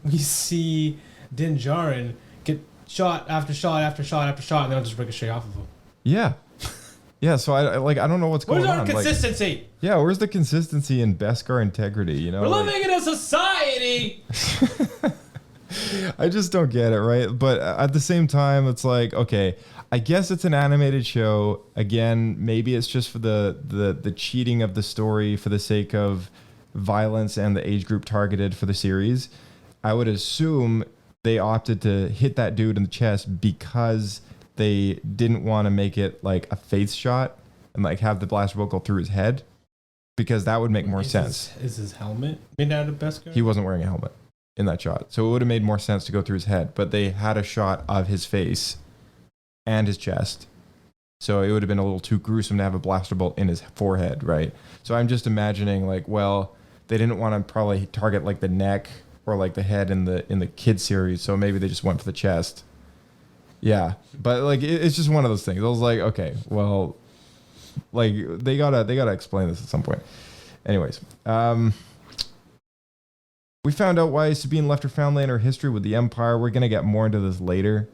Din Djarin get shot after shot after shot after shot, and then I'll just ricochet off of him. Yeah. Yeah, so I don't know what's going on. Where's our consistency? Like, yeah, where's the consistency in Beskar integrity? You know, we're living in a society. I just don't get it, right? But at the same time, it's like, okay, I guess it's an animated show. Again, maybe it's just for the cheating of the story for the sake of violence and the age group targeted for the series. I would assume they opted to hit that dude in the chest because they didn't want to make it like a face shot and like have the blaster bolt go through his head, because that would make more sense. Is his helmet made out of Beskar? He wasn't wearing a helmet in that shot, so it would have made more sense to go through his head. But they had a shot of his face and his chest, so it would have been a little too gruesome to have a blaster bolt in his forehead, right? So I'm just imagining like, well, they didn't want to probably target like the neck or like the head in the kid series, so maybe they just went for the chest. Yeah, but like it's just one of those things. I was like, okay, well, like they gotta explain this at some point. Anyways, we found out why Sabine left her family and her history with the Empire. We're gonna get more into this later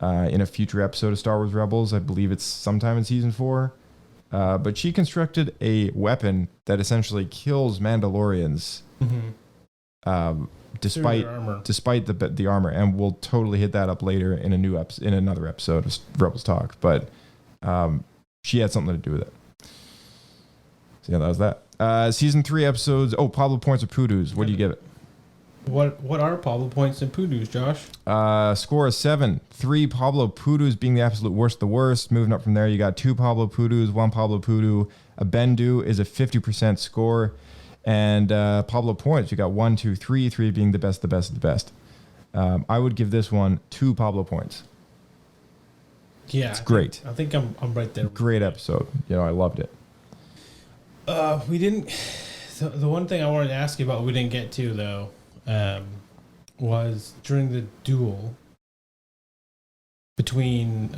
in a future episode of Star Wars Rebels. I believe it's sometime in season 4. But she constructed a weapon that essentially kills Mandalorians. Mm-hmm. Despite the armor, and we'll totally hit that up later in in another episode of Rebels Talk. But she had something to do with it. So yeah, that was that. Season 3 episodes. Oh, Pablo points of Poodoos. What do you give it? What are Pablo points and Poodoos, Josh? Score is 7. 3 Pablo Poodoos being the absolute worst of the worst. Moving up from there, you got 2 Pablo Poodoos, 1 Pablo Poodoo. A Bendu is a 50% score. And Pablo points, you got 1, 2, 3, 3 being the best, the best of the best. I would give this one 2 Pablo points. Yeah, it's great. I think I'm right there. Great episode. You know, I loved it. We didn't. The one thing I wanted to ask you about we didn't get to though was during the duel between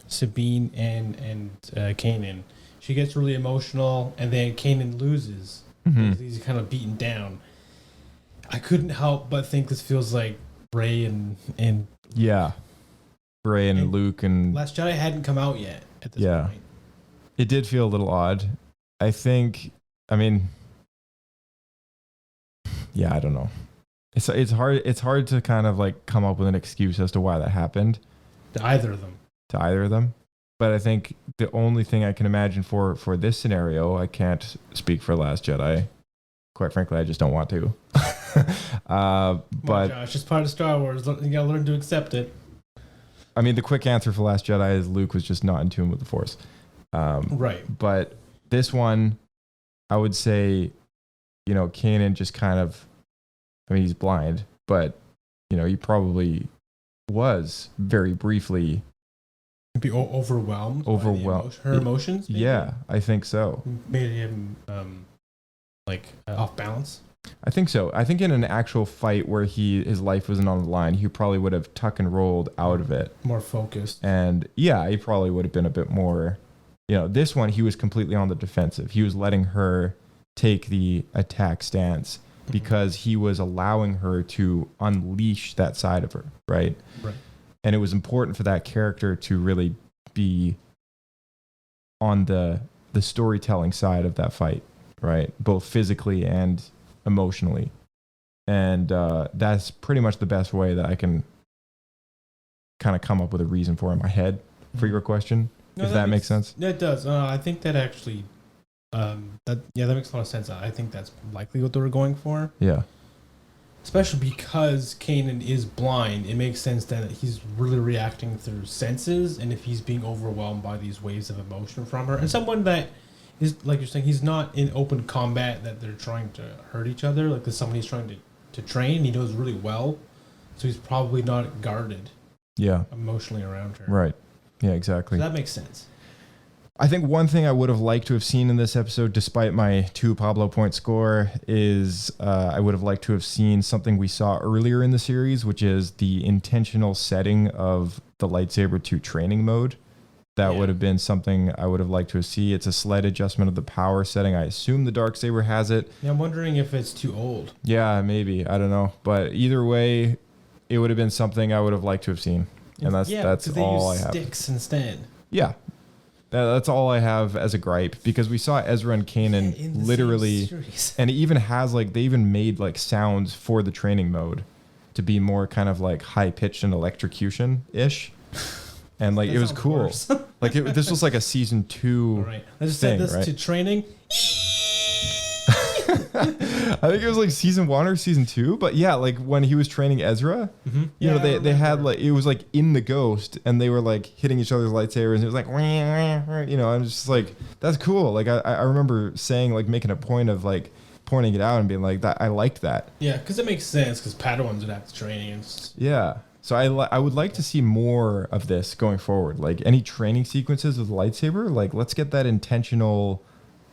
Sabine and Kanan. She gets really emotional, and then Kanan loses. Mm-hmm. He's kind of beaten down. I couldn't help but think this feels like Rey and yeah, Rey and Luke and Last Jedi hadn't come out yet at this point. It did feel a little odd. I think. I mean, yeah, I don't know. It's hard. It's hard to kind of like come up with an excuse as to why that happened. To either of them. But I think the only thing I can imagine for this scenario, I can't speak for Last Jedi. Quite frankly, I just don't want to. But Josh, it's part of Star Wars. You gotta learn to accept it. I mean, the quick answer for Last Jedi is Luke was just not in tune with the Force. Right. But this one, I would say, Kanan just kind of, I mean, he's blind, but, he probably was very briefly Be overwhelmed. Overwhelmed. Her emotions. Maybe? Yeah, I think so. Made him off balance. I think so. I think in an actual fight where his life wasn't on the line, he probably would have tuck and rolled out of it. More focused. And yeah, he probably would have been a bit more, this one, he was completely on the defensive. He was letting her take the attack stance because he was allowing her to unleash that side of her, right? Right. And it was important for that character to really be on the storytelling side of that fight, right? Both physically and emotionally. And that's pretty much the best way that I can kind of come up with a reason for in my head for your question, if that makes sense. Yeah, it does. I think that actually, that makes a lot of sense. I think that's likely what they were going for. Yeah. Especially because Kanan is blind, it makes sense that he's really reacting through senses, and if he's being overwhelmed by these waves of emotion from her, and someone that is, like you're saying, he's not in open combat that they're trying to hurt each other, like there's someone he's trying to train, he knows really well, so he's probably not guarded emotionally around her. Right. Yeah, exactly. So that makes sense. I think one thing I would have liked to have seen in this episode, despite my 2 Pablo point score, is I would have liked to have seen something we saw earlier in the series, which is the intentional setting of the Lightsaber to training mode. That would have been something I would have liked to see. It's a slight adjustment of the power setting. I assume the Darksaber has it. Yeah, I'm wondering if it's too old. Yeah, maybe. I don't know. But either way, it would have been something I would have liked to have seen. And that's all I have. Sticks instead. Yeah. That's all I have as a gripe, because we saw Ezra and Kanan literally, and it even has they even made sounds for the training mode to be more kind of high pitched and electrocution ish. And it was cool. This was a season 2 right. I just thing, said this right? to training. I think it was season 1 or season 2, but yeah, when he was training Ezra, they had it was in the Ghost, and they were hitting each other's lightsabers, and it was I'm just that's cool. I remember saying making a point of pointing it out and being that I liked that. Yeah, because it makes sense, because Padawans would have to training. And yeah. So I would like to see more of this going forward. Any training sequences with the lightsaber, let's get that intentional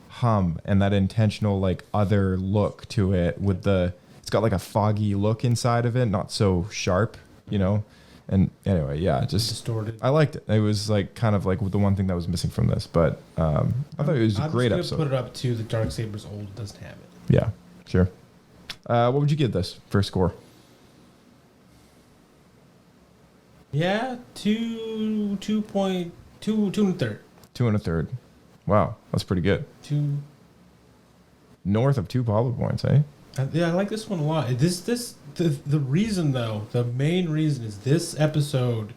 hum and that intentional other look to it with it's got a foggy look inside of it, not so sharp, and anyway, yeah, just distorted. I liked it. It was kind of the one thing that was missing from this, but I thought it was a great episode. Put it up to the Darksaber's old. It doesn't have it. Yeah, sure. What would you give this first score? Yeah, 2.2 2.3. 2 1/3. Wow, that's pretty good. 2 north of 2 Pablo points, eh? Yeah, I like this one a lot. The reason though, the main reason is this episode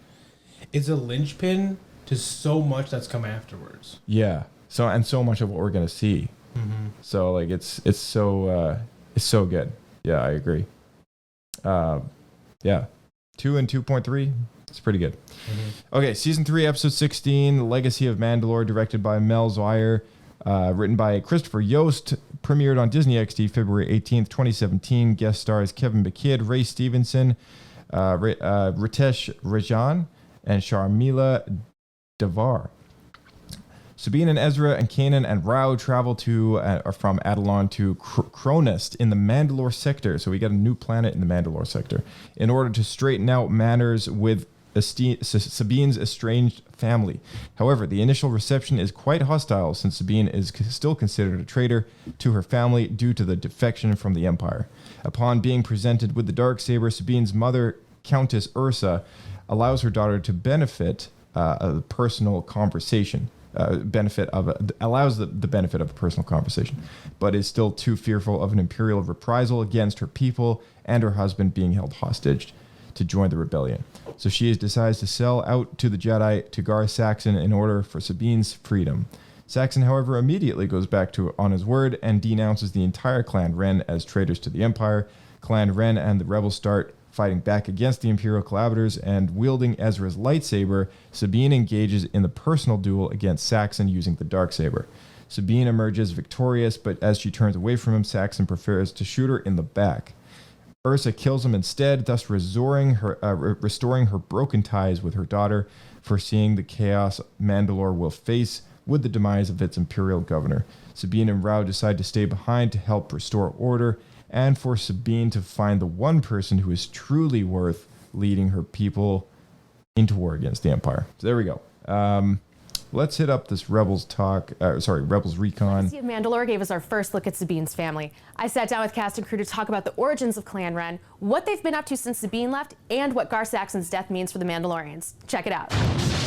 is a linchpin to so much that's come afterwards. Yeah. So much of what we're gonna see. Mm-hmm. So it's so good. Yeah, I agree. Yeah, 2 and 2.3. It's pretty good. Mm-hmm. Okay, season 3, episode 16, Legacy of Mandalore, directed by Mel Zweyer, written by Christopher Yost, premiered on Disney XD February 18th, 2017. Guest stars Kevin McKidd, Ray Stevenson, Ritesh Rajan, and Sharmila Devar. Sabine and Ezra and Kanan and Rao travel from Adalon to Cronist in the Mandalore sector. So we got a new planet in the Mandalore sector in order to straighten out matters with Sabine's estranged family. However, the initial reception is quite hostile since Sabine is still considered a traitor to her family due to the defection from the Empire. Upon being presented with the Darksaber, Sabine's mother, Countess Ursa, allows her daughter to benefit a personal conversation. Allows the benefit of a personal conversation, but is still too fearful of an Imperial reprisal against her people and her husband being held hostage to join the rebellion. So she decides to sell out to the Jedi to Gar Saxon in order for Sabine's freedom. Saxon, however, immediately goes back on his word and denounces the entire clan Ren as traitors to the Empire. Clan Ren and the rebels start fighting back against the Imperial collaborators, and wielding Ezra's lightsaber, Sabine engages in the personal duel against Saxon using the Darksaber. Sabine emerges victorious, but as she turns away from him, Saxon prefers to shoot her in the back. Ursa kills him instead, thus restoring her broken ties with her daughter, foreseeing the chaos Mandalore will face with the demise of its Imperial governor. Sabine and Rao decide to stay behind to help restore order, and for Sabine to find the one person who is truly worth leading her people into war against the Empire. So there we go. Let's hit up this Rebels Recon. Legacy of Mandalore gave us our first look at Sabine's family. I sat down with cast and crew to talk about the origins of Clan Ren, what they've been up to since Sabine left, and what Gar Saxon's death means for the Mandalorians. Check it out.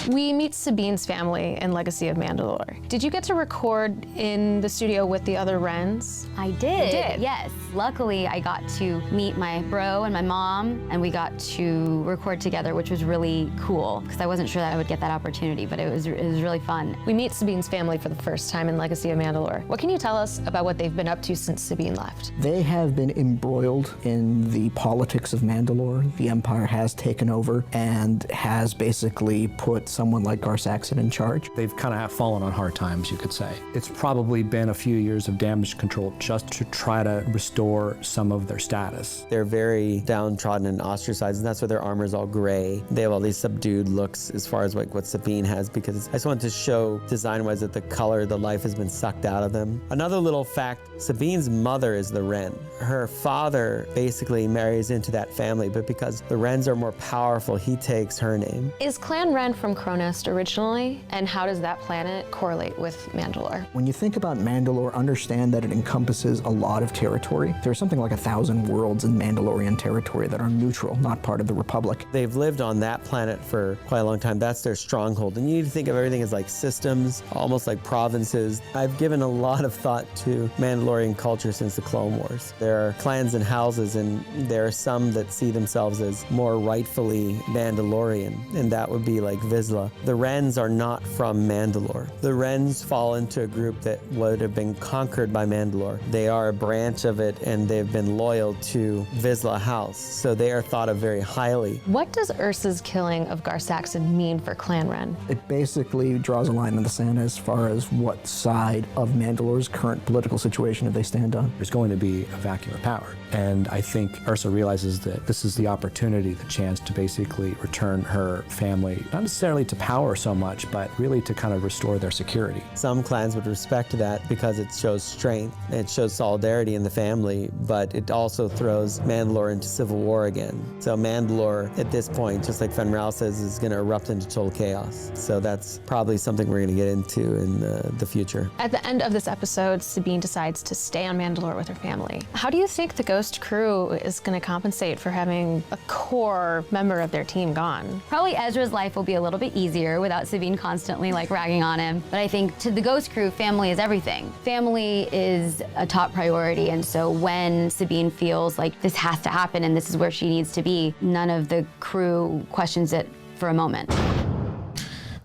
We meet Sabine's family in Legacy of Mandalore. Did you get to record in the studio with the other Wrens? I did. You did? Yes. Luckily, I got to meet my bro and my mom, and we got to record together, which was really cool because I wasn't sure that I would get that opportunity, but it was really fun. We meet Sabine's family for the first time in Legacy of Mandalore. What can you tell us about what they've been up to since Sabine left? They have been embroiled in the politics of Mandalore. The Empire has taken over and has basically put someone like Gar Saxon in charge. They've kind of have fallen on hard times, you could say. It's probably been a few years of damage control just to try to restore some of their status. They're very downtrodden and ostracized, and that's why their armor is all gray. They have all these subdued looks as far as like what Sabine has, because I just wanted to show design-wise that the color, the life has been sucked out of them. Another little fact, Sabine's mother is the Ren. Her father basically marries into that family, but because the Wrens are more powerful, he takes her name. Is Clan Ren from Cronus originally, and how does that planet correlate with Mandalore? When you think about Mandalore, understand that it encompasses a lot of territory. There's something like 1,000 worlds in Mandalorian territory that are neutral, not part of the Republic. They've lived on that planet for quite a long time. That's their stronghold. And you need to think of everything as like systems, almost like provinces. I've given a lot of thought to Mandalorian culture since the Clone Wars. There are clans and houses, and there are some that see themselves as more rightfully Mandalorian, and that would be like Vizsla. The Wrens are not from Mandalore. The Wrens fall into a group that would have been conquered by Mandalore. They are a branch of it, and they've been loyal to Vizsla House, so they are thought of very highly. What does Ursa's killing of Gar Saxon mean for Clan Ren? It basically draws a line in the sand as far as what side of Mandalore's current political situation do they stand on. There's going to be a vacuum of power, and I think Ursa realizes that this is the opportunity, the chance to basically return her family, not necessarily to power so much, but really to kind of restore their security. Some clans would respect that because it shows strength, and it shows solidarity in the family, but it also throws Mandalore into civil war again. So Mandalore, at this point, just like Fenral says, is going to erupt into total chaos. So that's probably something we're going to get into in the future. At the end of this episode, Sabine decides to stay on Mandalore with her family. How do you think the Ghost crew is going to compensate for having a core member of their team gone? Probably Ezra's life will be a little bit easier without Sabine constantly like ragging on him. But I think to the Ghost crew, family is everything. Family is a top priority, and so when Sabine feels like this has to happen and this is where she needs to be, none of the crew questions it for a moment.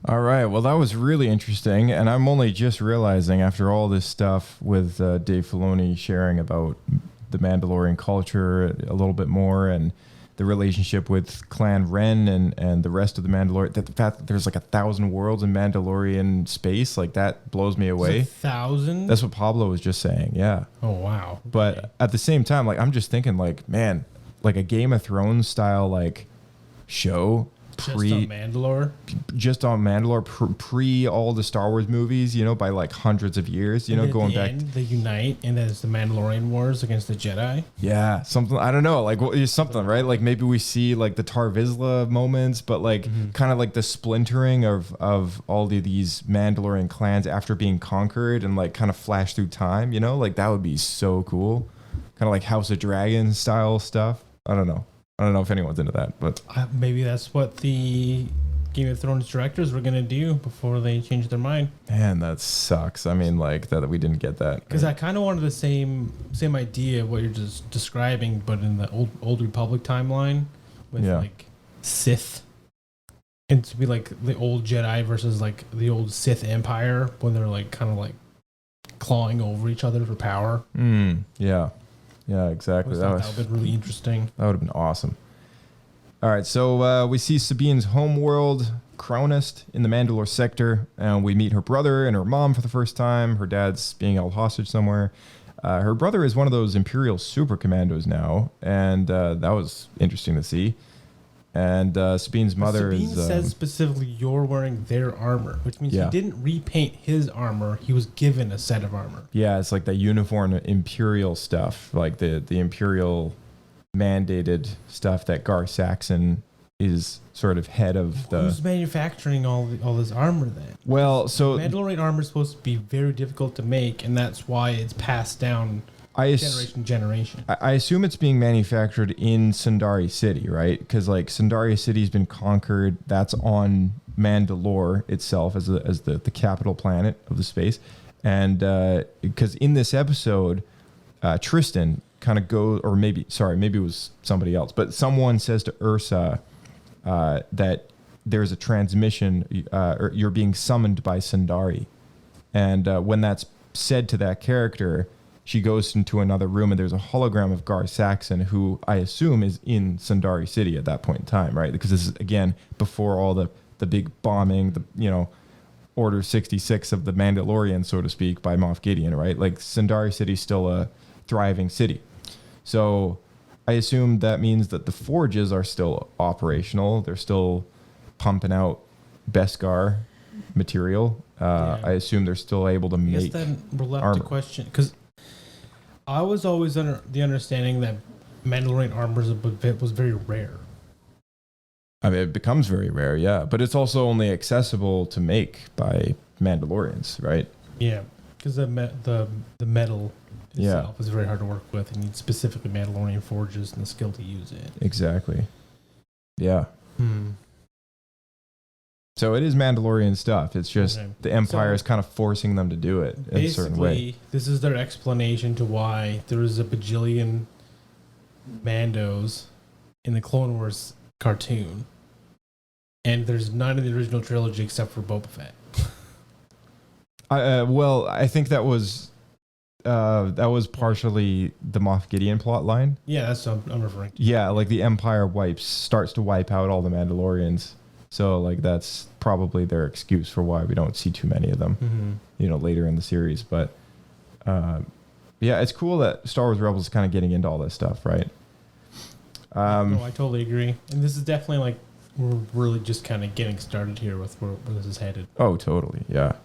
All right, well, that was really interesting, and I'm only just realizing after all this stuff with Dave Filoni sharing about the Mandalorian culture a little bit more, and the relationship with Clan Ren and the rest of the Mandalorian, that the fact that there's like 1,000 worlds in Mandalorian space, like that blows me away. 1,000? That's what Pablo was just saying, yeah. Oh, wow. But at the same time, like I'm just thinking like, man, like a Game of Thrones style like show. Just on Mandalore? Just on Mandalore, pre all the Star Wars movies, you know, by like hundreds of years, you know, going back. They unite, and then it's the Mandalorian Wars against the Jedi. Yeah, something, I don't know, like something, right? Like maybe we see like the Tar Vizsla moments, but like kind of like the splintering of all of these Mandalorian clans after being conquered and like kind of flash through time, you know, like that would be so cool. Kind of like House of Dragons style stuff. I don't know if anyone's into that, but maybe that's what the Game of Thrones directors were going to do before they changed their mind. Man, that sucks. I mean, like that we didn't get that. Because I kind of wanted the same idea of what you're just describing, but in the old Republic timeline with like Sith. And to be like the old Jedi versus like the old Sith Empire when they're like kind of like clawing over each other for power. Yeah. Yeah, exactly. That would have been really interesting. That would have been awesome. All right, so we see Sabine's homeworld, Cronist, in the Mandalore sector, and we meet her brother and her mom for the first time. Her dad's being held hostage somewhere. Her brother is one of those Imperial super commandos now, and that was interesting to see. And Sabine's mother Sabine is... says specifically you're wearing their armor, which means he didn't repaint his armor. He was given a set of armor. Yeah, it's like the uniform Imperial stuff, like the Imperial mandated stuff that Gar Saxon is sort of head of the... Who's manufacturing all this armor then? Well, so... Mandalorian armor is supposed to be very difficult to make, and that's why it's passed down generation to generation. I assume it's being manufactured in Sundari City, right? Because like Sundari City's been conquered. That's on Mandalore itself as the capital planet of the space. And because in this episode, Tristan kind of goes, or maybe it was somebody else, but someone says to Ursa that there's a transmission, or you're being summoned by Sundari. And when that's said to that character, she goes into another room and there's a hologram of Gar Saxon, who I assume is in Sundari City at that point in time, right? Because this is, again, before all the big bombing, Order 66 of the Mandalorians, so to speak, by Moff Gideon, right? Like Sundari City's still a thriving city. So I assume that means that the forges are still operational. They're still pumping out Beskar material. I assume they're still able to make I guess then we're left armor. to question, because I was always under the understanding that Mandalorian armor was very rare. I mean, it becomes very rare, yeah. But it's also only accessible to make by Mandalorians, right? Yeah, because the metal itself is very hard to work with, and you need specifically Mandalorian forges and the skill to use it. Exactly. Yeah. So it is Mandalorian stuff. It's just the Empire is kind of forcing them to do it in a certain way. Basically, this is their explanation to why there is a bajillion Mandos in the Clone Wars cartoon, and there's none in the original trilogy except for Boba Fett. Well, I think that was partially the Moff Gideon plot line. Yeah, that's what I'm referring to. Yeah, like the Empire starts to wipe out all the Mandalorians. So like that's probably their excuse for why we don't see too many of them, later in the series. But yeah, it's cool that Star Wars Rebels is kind of getting into all this stuff, right? No, I totally agree. And this is definitely like we're really just kind of getting started here with where this is headed. Oh, totally, yeah.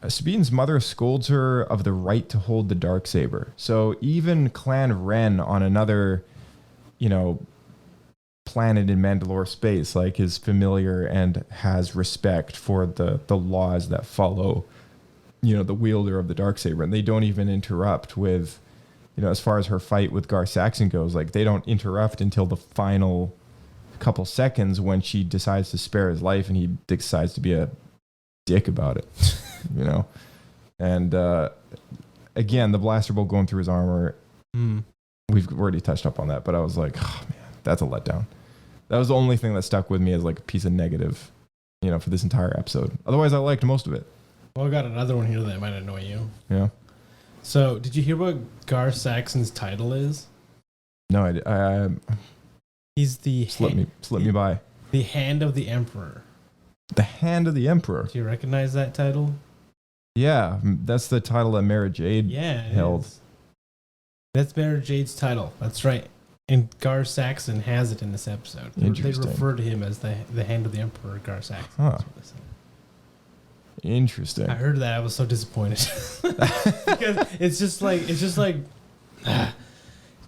Sabine's mother scolds her of the right to hold the Darksaber. So even Clan Ren on another, planet in Mandalore space, like, is familiar and has respect for the laws that follow, the wielder of the Darksaber. And they don't even interrupt with, as far as her fight with Gar Saxon goes, like, they don't interrupt until the final couple seconds when she decides to spare his life and he decides to be a dick about it, And again, the blaster bolt going through his armor, we've already touched up on that, but I was like, oh man, that's a letdown. That was the only thing that stuck with me as like a piece of negative, for this entire episode. Otherwise, I liked most of it. Well, I got another one here that might annoy you. Yeah. So, did you hear what Gar Saxon's title is? No, I He's the... Slip me by. The Hand of the Emperor. The Hand of the Emperor? Do you recognize that title? Yeah, that's the title that Mara Jade held. That's Mara Jade's title. That's right. And Gar Saxon has it in this episode. They refer to him as the Hand of the Emperor, Gar Saxon. Huh. Interesting. I heard that. I was so disappointed. Because it's just like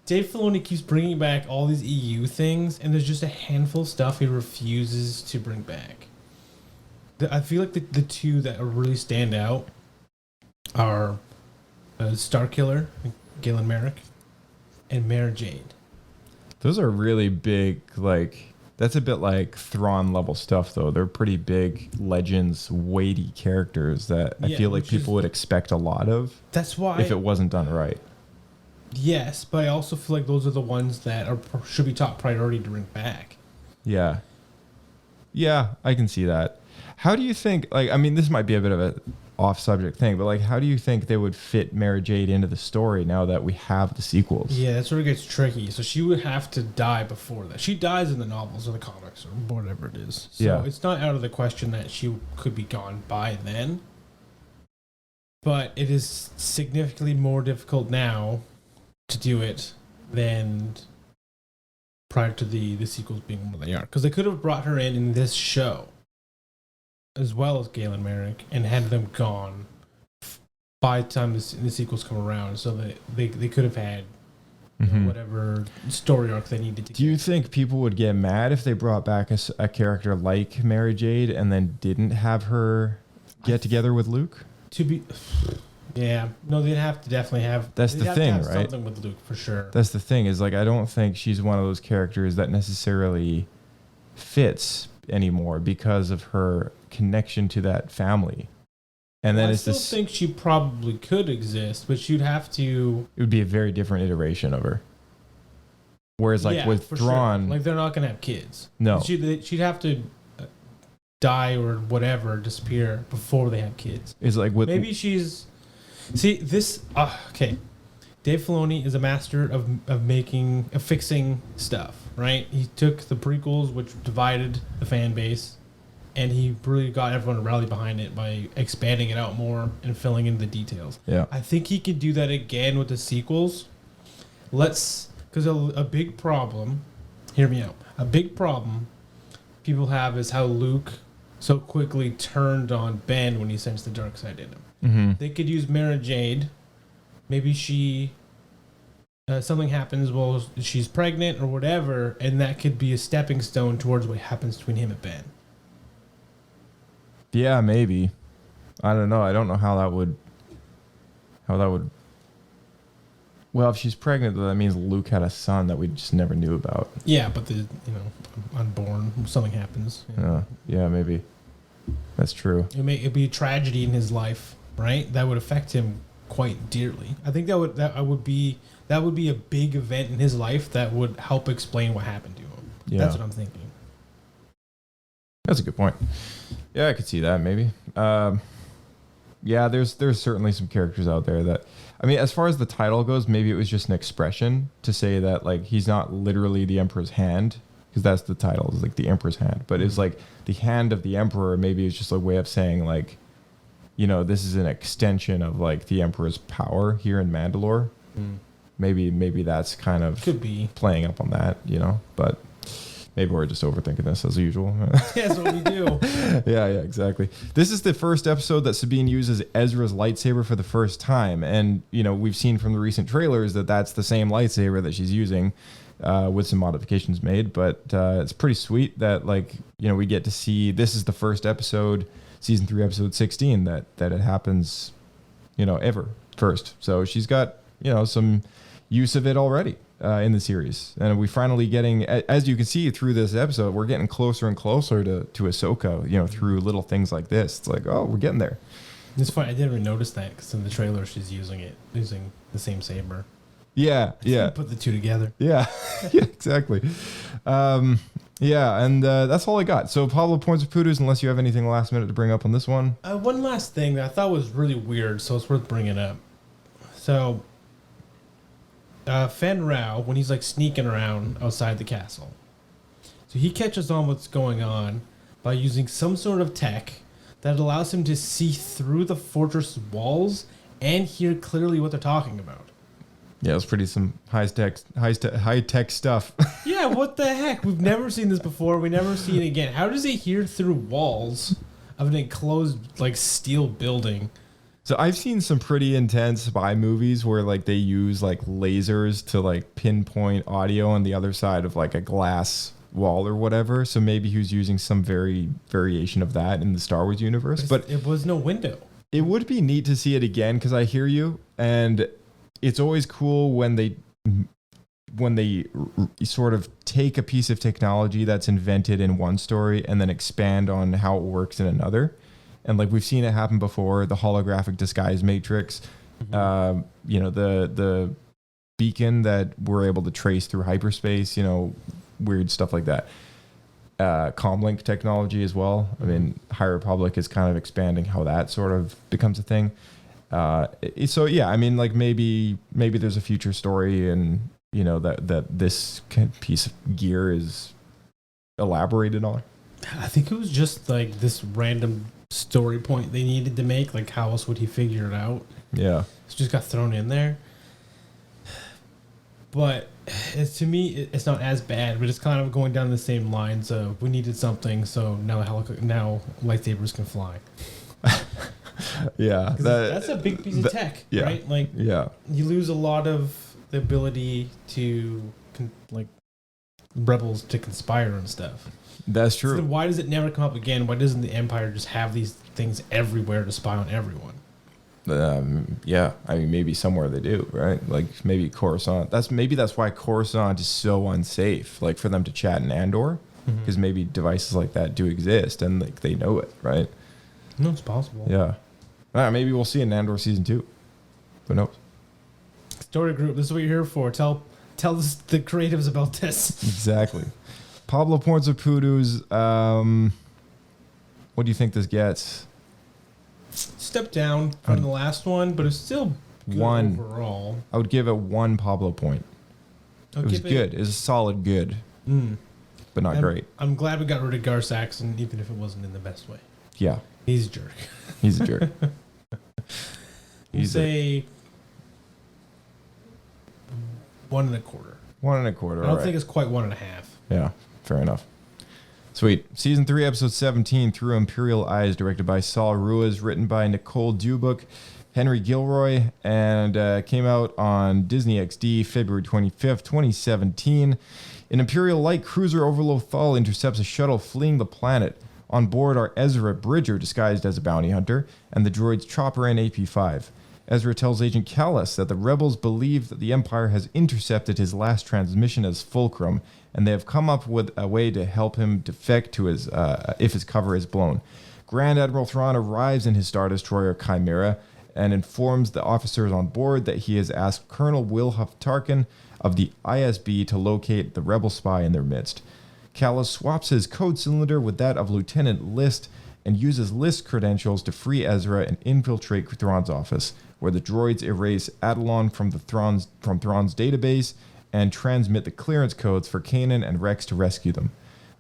Dave Filoni keeps bringing back all these EU things, and there's just a handful of stuff he refuses to bring back. I feel like the two that really stand out are Starkiller, Galen Merrick, and Mara Jade. Those are really big, like, that's a bit like Thrawn level stuff, though. They're pretty big legends, weighty characters that I feel like people would expect a lot of. That's why. If it wasn't done right. Yes, but I also feel like those are the ones that should be top priority to bring back. Yeah. Yeah, I can see that. How do you think, like, I mean, this might be a bit of a off-subject thing, but like, how do you think they would fit Mara Jade into the story now that we have the sequels? Yeah, that's where it gets tricky. So she would have to die before that. She dies in the novels or the comics or whatever it is. So Yeah. it's not out of the question that she could be gone by then. But it is significantly more difficult now to do it than prior to the sequels being what they are. Because they could have brought her in this show, as well as Galen Merrick, and had them gone by the time the sequels come around, so that they could have had whatever story arc they needed to. Do you think people would get mad if they brought back a character like Mara Jade and then didn't have her get together with Luke? Yeah, no, they'd have to definitely have. That's the thing, right? Something with Luke for sure. That's the thing, is like, I don't think she's one of those characters that necessarily fits anymore because of her connection to that family. And then I it's still this. think she probably could exist, but you'd have to. It would be a very different iteration of her. Whereas, like, Yeah, with for Thrawn, sure. Like, they're not gonna have kids. No. She'd have to die or whatever, disappear before they have kids. is like with Maybe she's. See this. Okay, Dave Filoni is a master of fixing stuff. Right? He took the prequels, which divided the fan base, and he really got everyone to rally behind it by expanding it out more and filling in the details. Yeah. I think he could do that again with the sequels. Because a big problem. Hear me out. A big problem people have is how Luke so quickly turned on Ben when he sensed the dark side in him. Mm-hmm. They could use Mara Jade. Maybe she something happens while she's pregnant or whatever, and that could be a stepping stone towards what happens between him and Ben. Yeah, maybe. I don't know. I don't know how that would. Well, if she's pregnant, though, that means Luke had a son that we just never knew about. Yeah, but unborn, something happens. Yeah, maybe. That's true. It'd be a tragedy in his life, right? That would affect him quite dearly. I think that would be a big event in his life that would help explain what happened to him. Yeah. That's what I'm thinking. That's a good point. Yeah, I could see that maybe. Yeah, there's certainly some characters out there that, I mean, as far as the title goes, maybe it was just an expression to say that, like, he's not literally the Emperor's hand, because that's the title, is like the Emperor's hand. But it's like the hand of the Emperor. Maybe it's just a way of saying, like, you know, this is an extension of like the Emperor's power here in Mandalore. Maybe that's kind of could be playing up on that, you know. But maybe we're just overthinking this as usual. Yeah, that's what we do. Yeah, exactly. This is the first episode that Sabine uses Ezra's lightsaber for the first time. And, you know, we've seen from the recent trailers that that's the same lightsaber that she's using with some modifications made. But it's pretty sweet that, like, you know, we get to see, this is the first episode, season 3, episode 16, that it happens, you know, ever first. So she's got, you know, some use of it already. In the series, and we finally getting, as you can see through this episode, we're getting closer and closer to Ahsoka, you know, through little things like this. It's like, oh, we're getting there. It's funny, I didn't even notice that, because in the trailer she's using the same saber. Yeah. Put the two together. Yeah, yeah, exactly. Yeah, and that's all I got. So Pablo Points of Poodles, unless you have anything last minute to bring up on this one. One last thing that I thought was really weird, so it's worth bringing up. So Fen Rao, when he's like sneaking around outside the castle, so he catches on what's going on by using some sort of tech that allows him to see through the fortress walls and hear clearly what they're talking about. Yeah, it's pretty some high tech stuff. Yeah, what the heck? We've never seen this before. We never see it again. How does he hear through walls of an enclosed like steel building? So I've seen some pretty intense spy movies where like they use like lasers to like pinpoint audio on the other side of like a glass wall or whatever. So maybe he was using some variation of that in the Star Wars universe. But it was no window. It would be neat to see it again, because I hear you, and it's always cool when they sort of take a piece of technology that's invented in one story and then expand on how it works in another. And like we've seen it happen before, the holographic disguise matrix, you know, the beacon that we're able to trace through hyperspace, you know, weird stuff like that. comlink technology as well. I mean, High Republic is kind of expanding how that sort of becomes a thing. So yeah, I mean, like maybe there's a future story, and you know that this piece of gear is elaborated on. I think it was just like this random story point they needed to make. Like, how else would he figure it out? Yeah, it just got thrown in there. But to me, it's not as bad. But it's kind of going down the same lines of we needed something, so now lightsabers can fly. Yeah, that's a big piece of tech, yeah, right? Like, yeah, you lose a lot of the ability to like rebels to conspire and stuff. That's true. So why does it never come up again? Why doesn't the Empire just have these things everywhere to spy on everyone? Yeah, I mean, maybe somewhere they do, right? Like maybe Coruscant. That's why Coruscant is so unsafe, like for them to chat in Andor, because maybe devices like that do exist and like they know it, right? No, it's possible. Yeah, maybe we'll see in Andor season 2. Who knows? Story group. This is what you're here for. Tell us the creatives about this. Exactly. Pablo Points of Poodoos. What do you think this gets? Step down from the last one, but it's still good 1 overall. I would give it 1 Pablo point. It was good. It was a solid good, but not great. I'm glad we got rid of Gar Saxon, even if it wasn't in the best way. Yeah. He's a jerk. He's a jerk. He's a 1 1/4. 1 1/4. I don't think it's quite 1.5. Yeah, fair enough. Sweet. Season 3, episode 17, Through Imperial Eyes, directed by Saul Ruiz, written by Nicole Dubuc, Henry Gilroy, and came out on Disney XD February 25th, 2017. An Imperial light cruiser over Lothal intercepts a shuttle fleeing the planet. On board are Ezra Bridger, disguised as a bounty hunter, and the droids Chopper and AP-5. Ezra tells Agent Kallus that the rebels believe that the Empire has intercepted his last transmission as Fulcrum, and they have come up with a way to help him defect to his if his cover is blown. Grand Admiral Thrawn arrives in his Star Destroyer Chimera and informs the officers on board that he has asked Colonel Wilhuff Tarkin of the ISB to locate the rebel spy in their midst. Kallus swaps his code cylinder with that of Lieutenant List and uses List's credentials to free Ezra and infiltrate Thrawn's office, where the droids erase Adelon from Thrawn's database and transmit the clearance codes for Kanan and Rex to rescue them.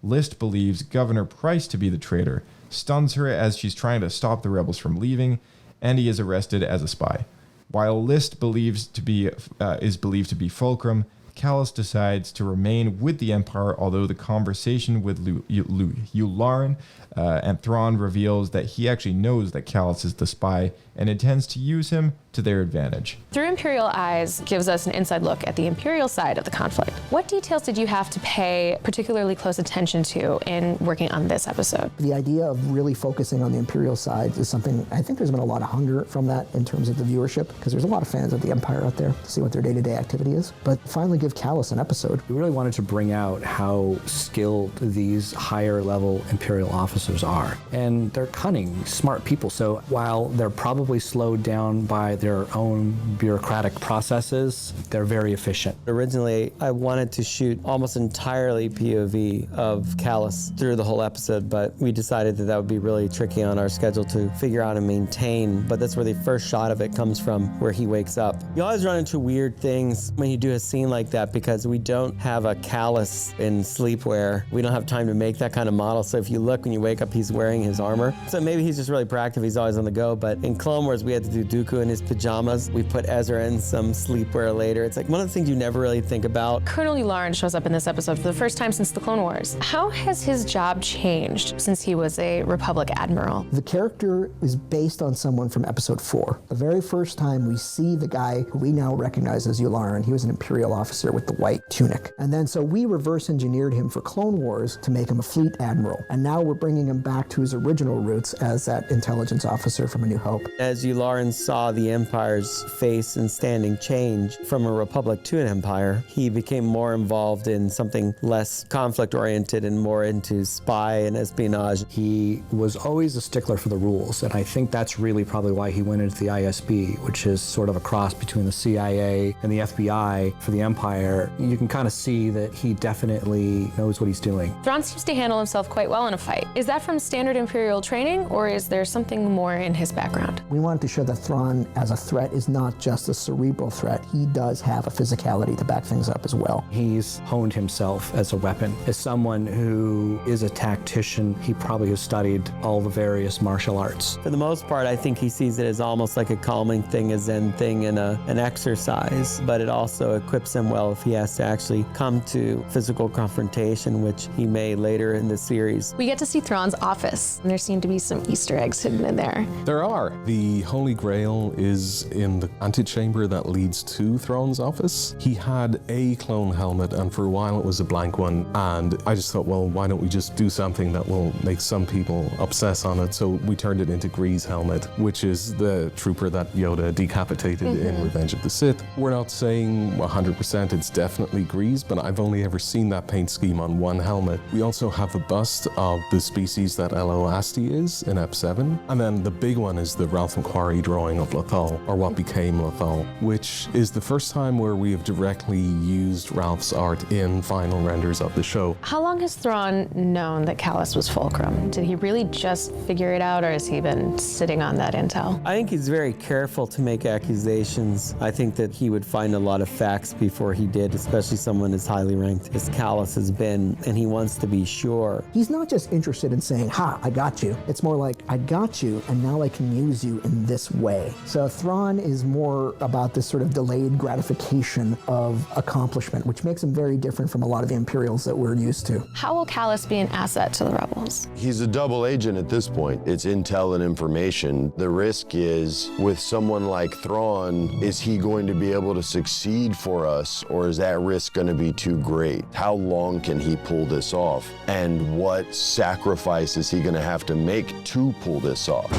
List believes Governor Price to be the traitor, stuns her as she's trying to stop the rebels from leaving, and he is arrested as a spy. While List is believed to be Fulcrum, Kallus decides to remain with the Empire, although the conversation with Yularen and Thrawn reveals that he actually knows that Kallus is the spy and intends to use him to their advantage. Through Imperial Eyes gives us an inside look at the Imperial side of the conflict. What details did you have to pay particularly close attention to in working on this episode? The idea of really focusing on the Imperial side is something, I think there's been a lot of hunger from that in terms of the viewership, because there's a lot of fans of the Empire out there to see what their day-to-day activity is. But finally give Kallus an episode. We really wanted to bring out how skilled these higher level Imperial officers are. And they're cunning, smart people. So while they're probably slowed down by their own bureaucratic processes, they're very efficient. Originally, I wanted to shoot almost entirely POV of Kallus through the whole episode, but we decided that would be really tricky on our schedule to figure out and maintain. But that's where the first shot of it comes from, where he wakes up. You always run into weird things when you do a scene like that, because we don't have a Kallus in sleepwear. We don't have time to make that kind of model. So if you look, when you wake up, he's wearing his armor. So maybe he's just really proactive. He's always on the go. But in Clone Wars, we had to do Dooku in his pajamas. We put Ezra in some sleepwear later. It's like one of the things you never really think about. Colonel Yularen shows up in this episode for the first time since the Clone Wars. How has his job changed since he was a Republic admiral? The character is based on someone from episode 4. The very first time we see the guy who we now recognize as Yularen, he was an Imperial officer with the white tunic. And then so we reverse engineered him for Clone Wars to make him a fleet admiral. And now we're bringing him back to his original roots as that intelligence officer from A New Hope. As Yularen saw the Empire's face and standing change from a republic to an empire. He became more involved in something less conflict-oriented and more into spy and espionage. He was always a stickler for the rules, and I think that's really probably why he went into the ISB, which is sort of a cross between the CIA and the FBI for the Empire. You can kind of see that he definitely knows what he's doing. Thrawn seems to handle himself quite well in a fight. Is that from standard Imperial training, or is there something more in his background? We wanted to show that Thrawn as a threat is not just a cerebral threat. He does have a physicality to back things up as well. He's honed himself as a weapon. As someone who is a tactician, he probably has studied all the various martial arts. For the most part, I think he sees it as almost like a calming thing, a zen thing, and an exercise, but it also equips him well if he has to actually come to physical confrontation, which he may later in the series. We get to see Thrawn's office, and there seem to be some Easter eggs hidden in there. There are. The Holy Grail is in the antechamber that leads to Thrawn's office. He had a clone helmet, and for a while it was a blank one, and I just thought, well, why don't we just do something that will make some people obsess on it? So we turned it into Gree's helmet, which is the trooper that Yoda decapitated in Revenge of the Sith. We're not saying 100% it's definitely Gree's, but I've only ever seen that paint scheme on one helmet. We also have a bust of the species that Elo Asti is in Ep 7, and then the big one is the Ralph McQuarrie drawing of Lothal, or what became Lothal, which is the first time where we have directly used Ralph's art in final renders of the show. How long has Thrawn known that Kallus was Fulcrum? Did he really just figure it out, or has he been sitting on that intel? I think he's very careful to make accusations. I think that he would find a lot of facts before he did, especially someone as highly ranked as Kallus has been, and he wants to be sure. He's not just interested in saying, ha, I got you. It's more like, I got you, and now I can use you in this way. So Thrawn is more about this sort of delayed gratification of accomplishment, which makes him very different from a lot of the Imperials that we're used to. How will Kallus be an asset to the Rebels? He's a double agent at this point. It's intel and information. The risk is, with someone like Thrawn, is he going to be able to succeed for us, or is that risk going to be too great? How long can he pull this off? And what sacrifice is he going to have to make to pull this off?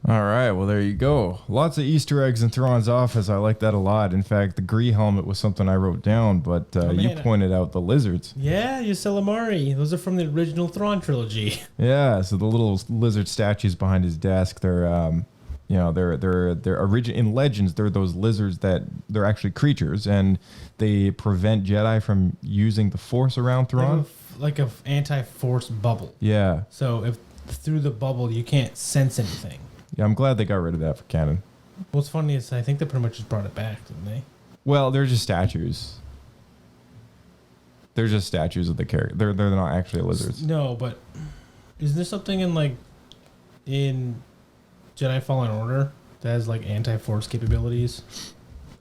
All right, well, there you go. Lots of Easter eggs in Thrawn's office. I like that a lot. In fact, the Gree helmet was something I wrote down, but you pointed out the lizards. Yeah, Ysalamari. Those are from the original Thrawn trilogy. Yeah, so the little lizard statues behind his desk, they're in Legends, they're those lizards that they're actually creatures, and they prevent Jedi from using the Force around Thrawn. Like a anti-force bubble. Yeah. So if through the bubble you can't sense anything. Yeah, I'm glad they got rid of that for canon. What's funny is I think they pretty much just brought it back, didn't they? Well, they're just statues. They're just statues of the character. They're not actually lizards. No, but isn't there something in Jedi Fallen Order that has like anti-force capabilities?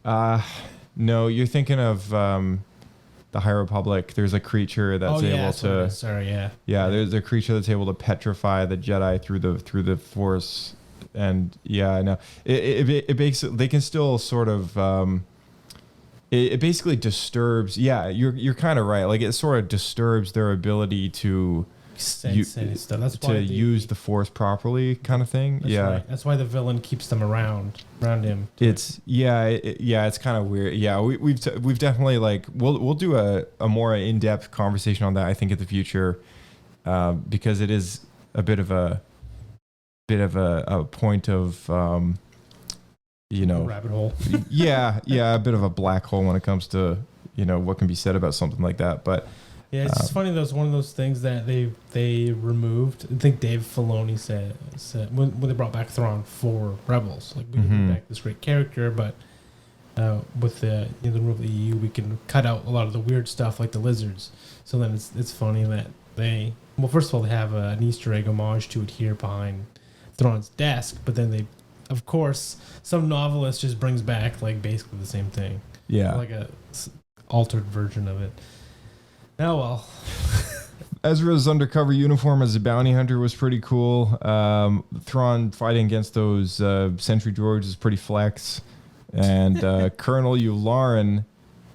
No, you're thinking of the High Republic. There's a creature that's able to. Sorry, yeah. Yeah, there's a creature that's able to petrify the Jedi through the Force, and yeah, I know. It basically they can still sort of. It basically disturbs. Yeah, you're kind of right. Like it sort of disturbs their ability to sense and stuff. That's why use the Force properly, kind of thing. That's right. That's why the villain keeps them around him. It's it's kind of weird. Yeah, we've definitely like we'll do a more in-depth conversation on that, I think, in the future, because it is a bit of a point of rabbit hole. yeah, a bit of a black hole when it comes to what can be said about something like that, but. Yeah, it's just funny. That was one of those things that they removed. I think Dave Filoni said when they brought back Thrawn for Rebels, like we can bring back this great character, but with the removal of the EU, we can cut out a lot of the weird stuff like the lizards. So then it's funny that they first of all they have an Easter egg homage to it here behind Thrawn's desk, but then they, of course, some novelist just brings back like basically the same thing. Yeah, like a altered version of it. Oh, well. Ezra's undercover uniform as a bounty hunter was pretty cool. Thrawn fighting against those sentry droids is pretty flex. And Colonel Yularen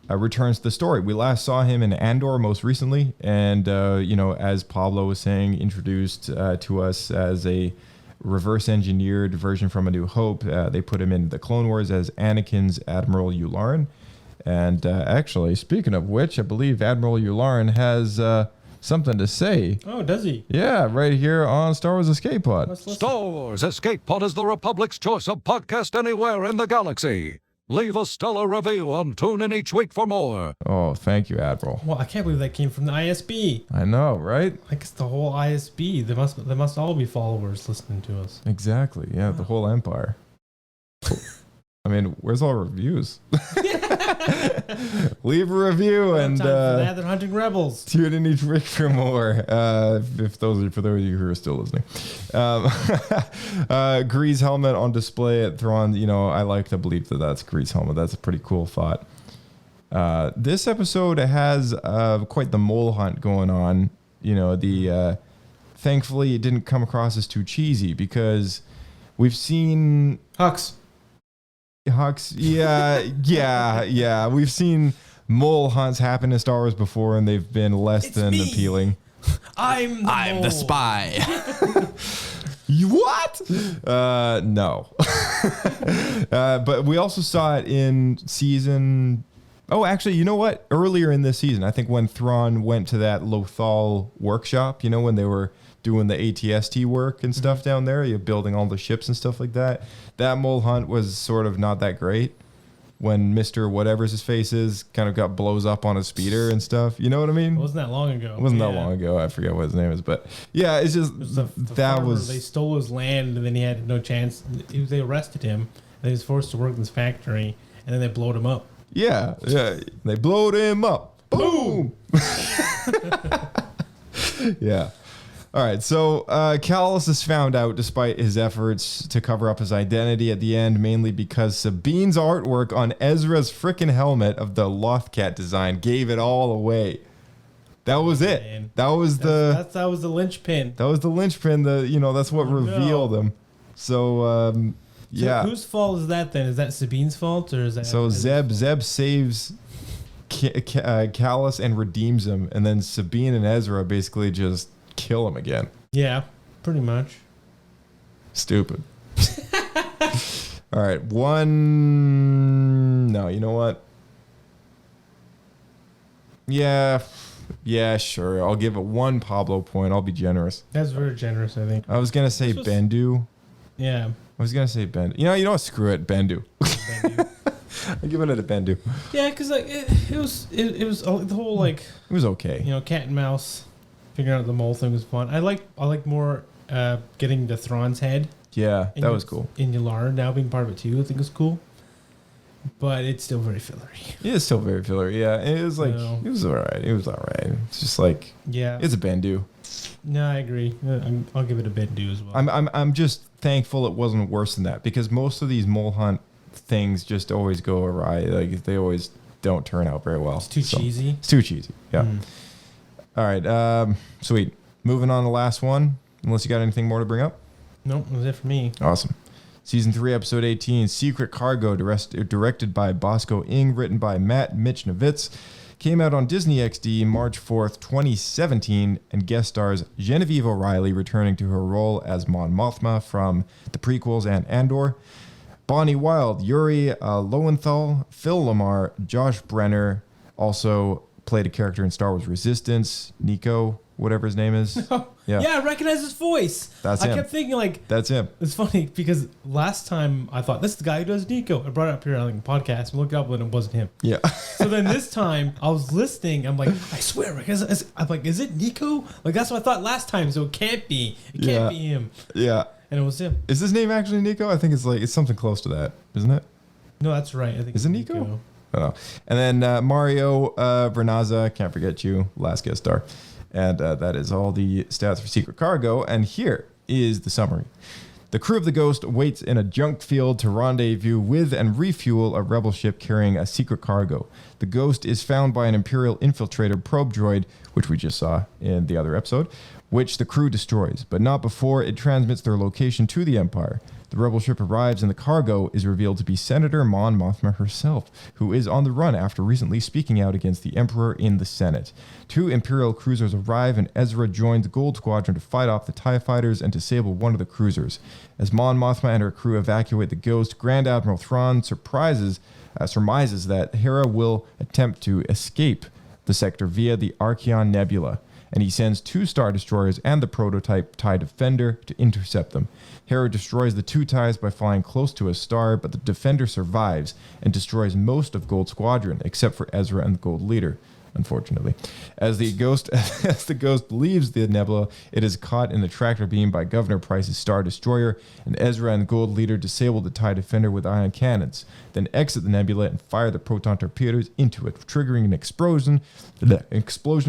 returns to the story. We last saw him in Andor most recently. And, as Pablo was saying, introduced to us as a reverse engineered version from A New Hope. They put him in the Clone Wars as Anakin's Admiral Yularen. And actually, speaking of which, I believe Admiral Yularen has something to say. Oh, does he? Yeah, right here on Star Wars Escape Pod. Star Wars Escape Pod is the Republic's choice of podcast anywhere in the galaxy. Leave a stellar review and tune in each week for more. Oh, thank you, Admiral. Well, I can't believe that came from the ISB. I know, right? Like, it's the whole ISB. They must all be followers listening to us. Exactly. Yeah, the whole empire. I mean, where's all our reviews? Leave a review and they're hunting rebels. Tune in each week for more. For those of you who are still listening, Grease helmet on display at Thrawn. You know, I like to believe that that's Grease helmet. That's a pretty cool thought. This episode has quite the mole hunt going on. You know, thankfully it didn't come across as too cheesy because we've seen Hux, yeah. We've seen mole hunts happen in Star Wars before, and they've been less than appealing. I'm the spy. You what? No. But we also saw it in season. Oh, actually, you know what? Earlier in this season, I think when Thrawn went to that Lothal workshop, you know, when they were doing the ATST work and stuff down there, you're building all the ships and stuff like that. That mole hunt was sort of not that great when Mr. Whatever's his face is kind of blows up on a speeder and stuff. You know what I mean? It wasn't that long ago. It wasn't that long ago. I forget what his name is, but yeah, it's just they stole his land and then he had no chance. They arrested him and he was forced to work in this factory and then they blowed him up. Yeah. They blowed him up. Boom. Yeah. All right, so Kallus is found out despite his efforts to cover up his identity at the end, mainly because Sabine's artwork on Ezra's frickin' helmet of the Lothcat design gave it all away. That was it. Man. That was the linchpin. That was the linchpin. That's what revealed him. So yeah. So whose fault is that then? Is that Sabine's fault or is that? So Zeb saves Kallus and redeems him, and then Sabine and Ezra basically just kill him again. Yeah, pretty much. Stupid. All right, no, you know what? Yeah, sure. I'll give it one Pablo point. I'll be generous. That's very generous, I think. I was gonna say Bendu. Yeah. I was gonna say Bendu. You know what? Screw it, Bendu. I'm giving it a Bendu. Yeah, because like it was the whole like it was okay. You know, cat and mouse. Figuring out the mole thing was fun. I like more getting to Thrawn's head. Yeah, that was cool. In Yularen now being part of it too, I think was cool. But it's still very fillery. It is still very fillery. Yeah, it was like it was alright. It's just like it's a Bendu. No, I agree. I'll give it a Bendu as well. I'm just thankful it wasn't worse than that because most of these mole hunt things just always go awry. Like they always don't turn out very well. It's too cheesy. It's too cheesy. Yeah. All right, sweet. Moving on to the last one, unless you got anything more to bring up? Nope, that was it for me. Awesome. Season 3, Episode 18, Secret Cargo, directed by Bosco Ing, written by Matt Michnovitz, came out on Disney XD March 4th, 2017, and guest stars Genevieve O'Reilly returning to her role as Mon Mothma from the prequels and Andor, Bonnie Wilde, Yuri Lowenthal, Phil Lamar, Josh Brenner, also played a character in Star Wars Resistance, Nico, whatever his name is. Yeah, I recognize his voice. That's him. I kept thinking like that's him. It's funny because last time I thought this is the guy who does Nico. I brought it up here on the podcast and looked up and it wasn't him. Yeah. So then this time I was listening. I'm like, I swear, I'm like, is it Nico? Like that's what I thought last time. So it can't be. It can't be him. Yeah. And it was him. Is his name actually Nico? I think it's something close to that, isn't it? No, that's right. I think is it Nico? I don't know. And then Mario Vernaza, can't forget you, last guest star. And that is all the stats for Secret Cargo. And here is the summary. The crew of the Ghost waits in a junk field to rendezvous with and refuel a rebel ship carrying a secret cargo. The Ghost is found by an Imperial infiltrator probe droid, which we just saw in the other episode, which the crew destroys, but not before it transmits their location to the Empire. The rebel ship arrives and the cargo is revealed to be Senator Mon Mothma herself, who is on the run after recently speaking out against the Emperor in the Senate. 2 Imperial cruisers arrive and Ezra joins the Gold Squadron to fight off the TIE fighters and disable one of the cruisers. As Mon Mothma and her crew evacuate the Ghost, Grand Admiral Thrawn surmises that Hera will attempt to escape the sector via the Archeon Nebula, and he sends 2 Star Destroyers and the prototype TIE Defender to intercept them. Hera destroys the 2 TIEs by flying close to a star, but the Defender survives and destroys most of Gold Squadron, except for Ezra and the Gold Leader, unfortunately. As the Ghost leaves the nebula, it is caught in the tractor beam by Governor Price's Star Destroyer, and Ezra and the Gold Leader disable the TIE Defender with ion cannons, then exit the nebula and fire the proton torpedoes into it, triggering an explosion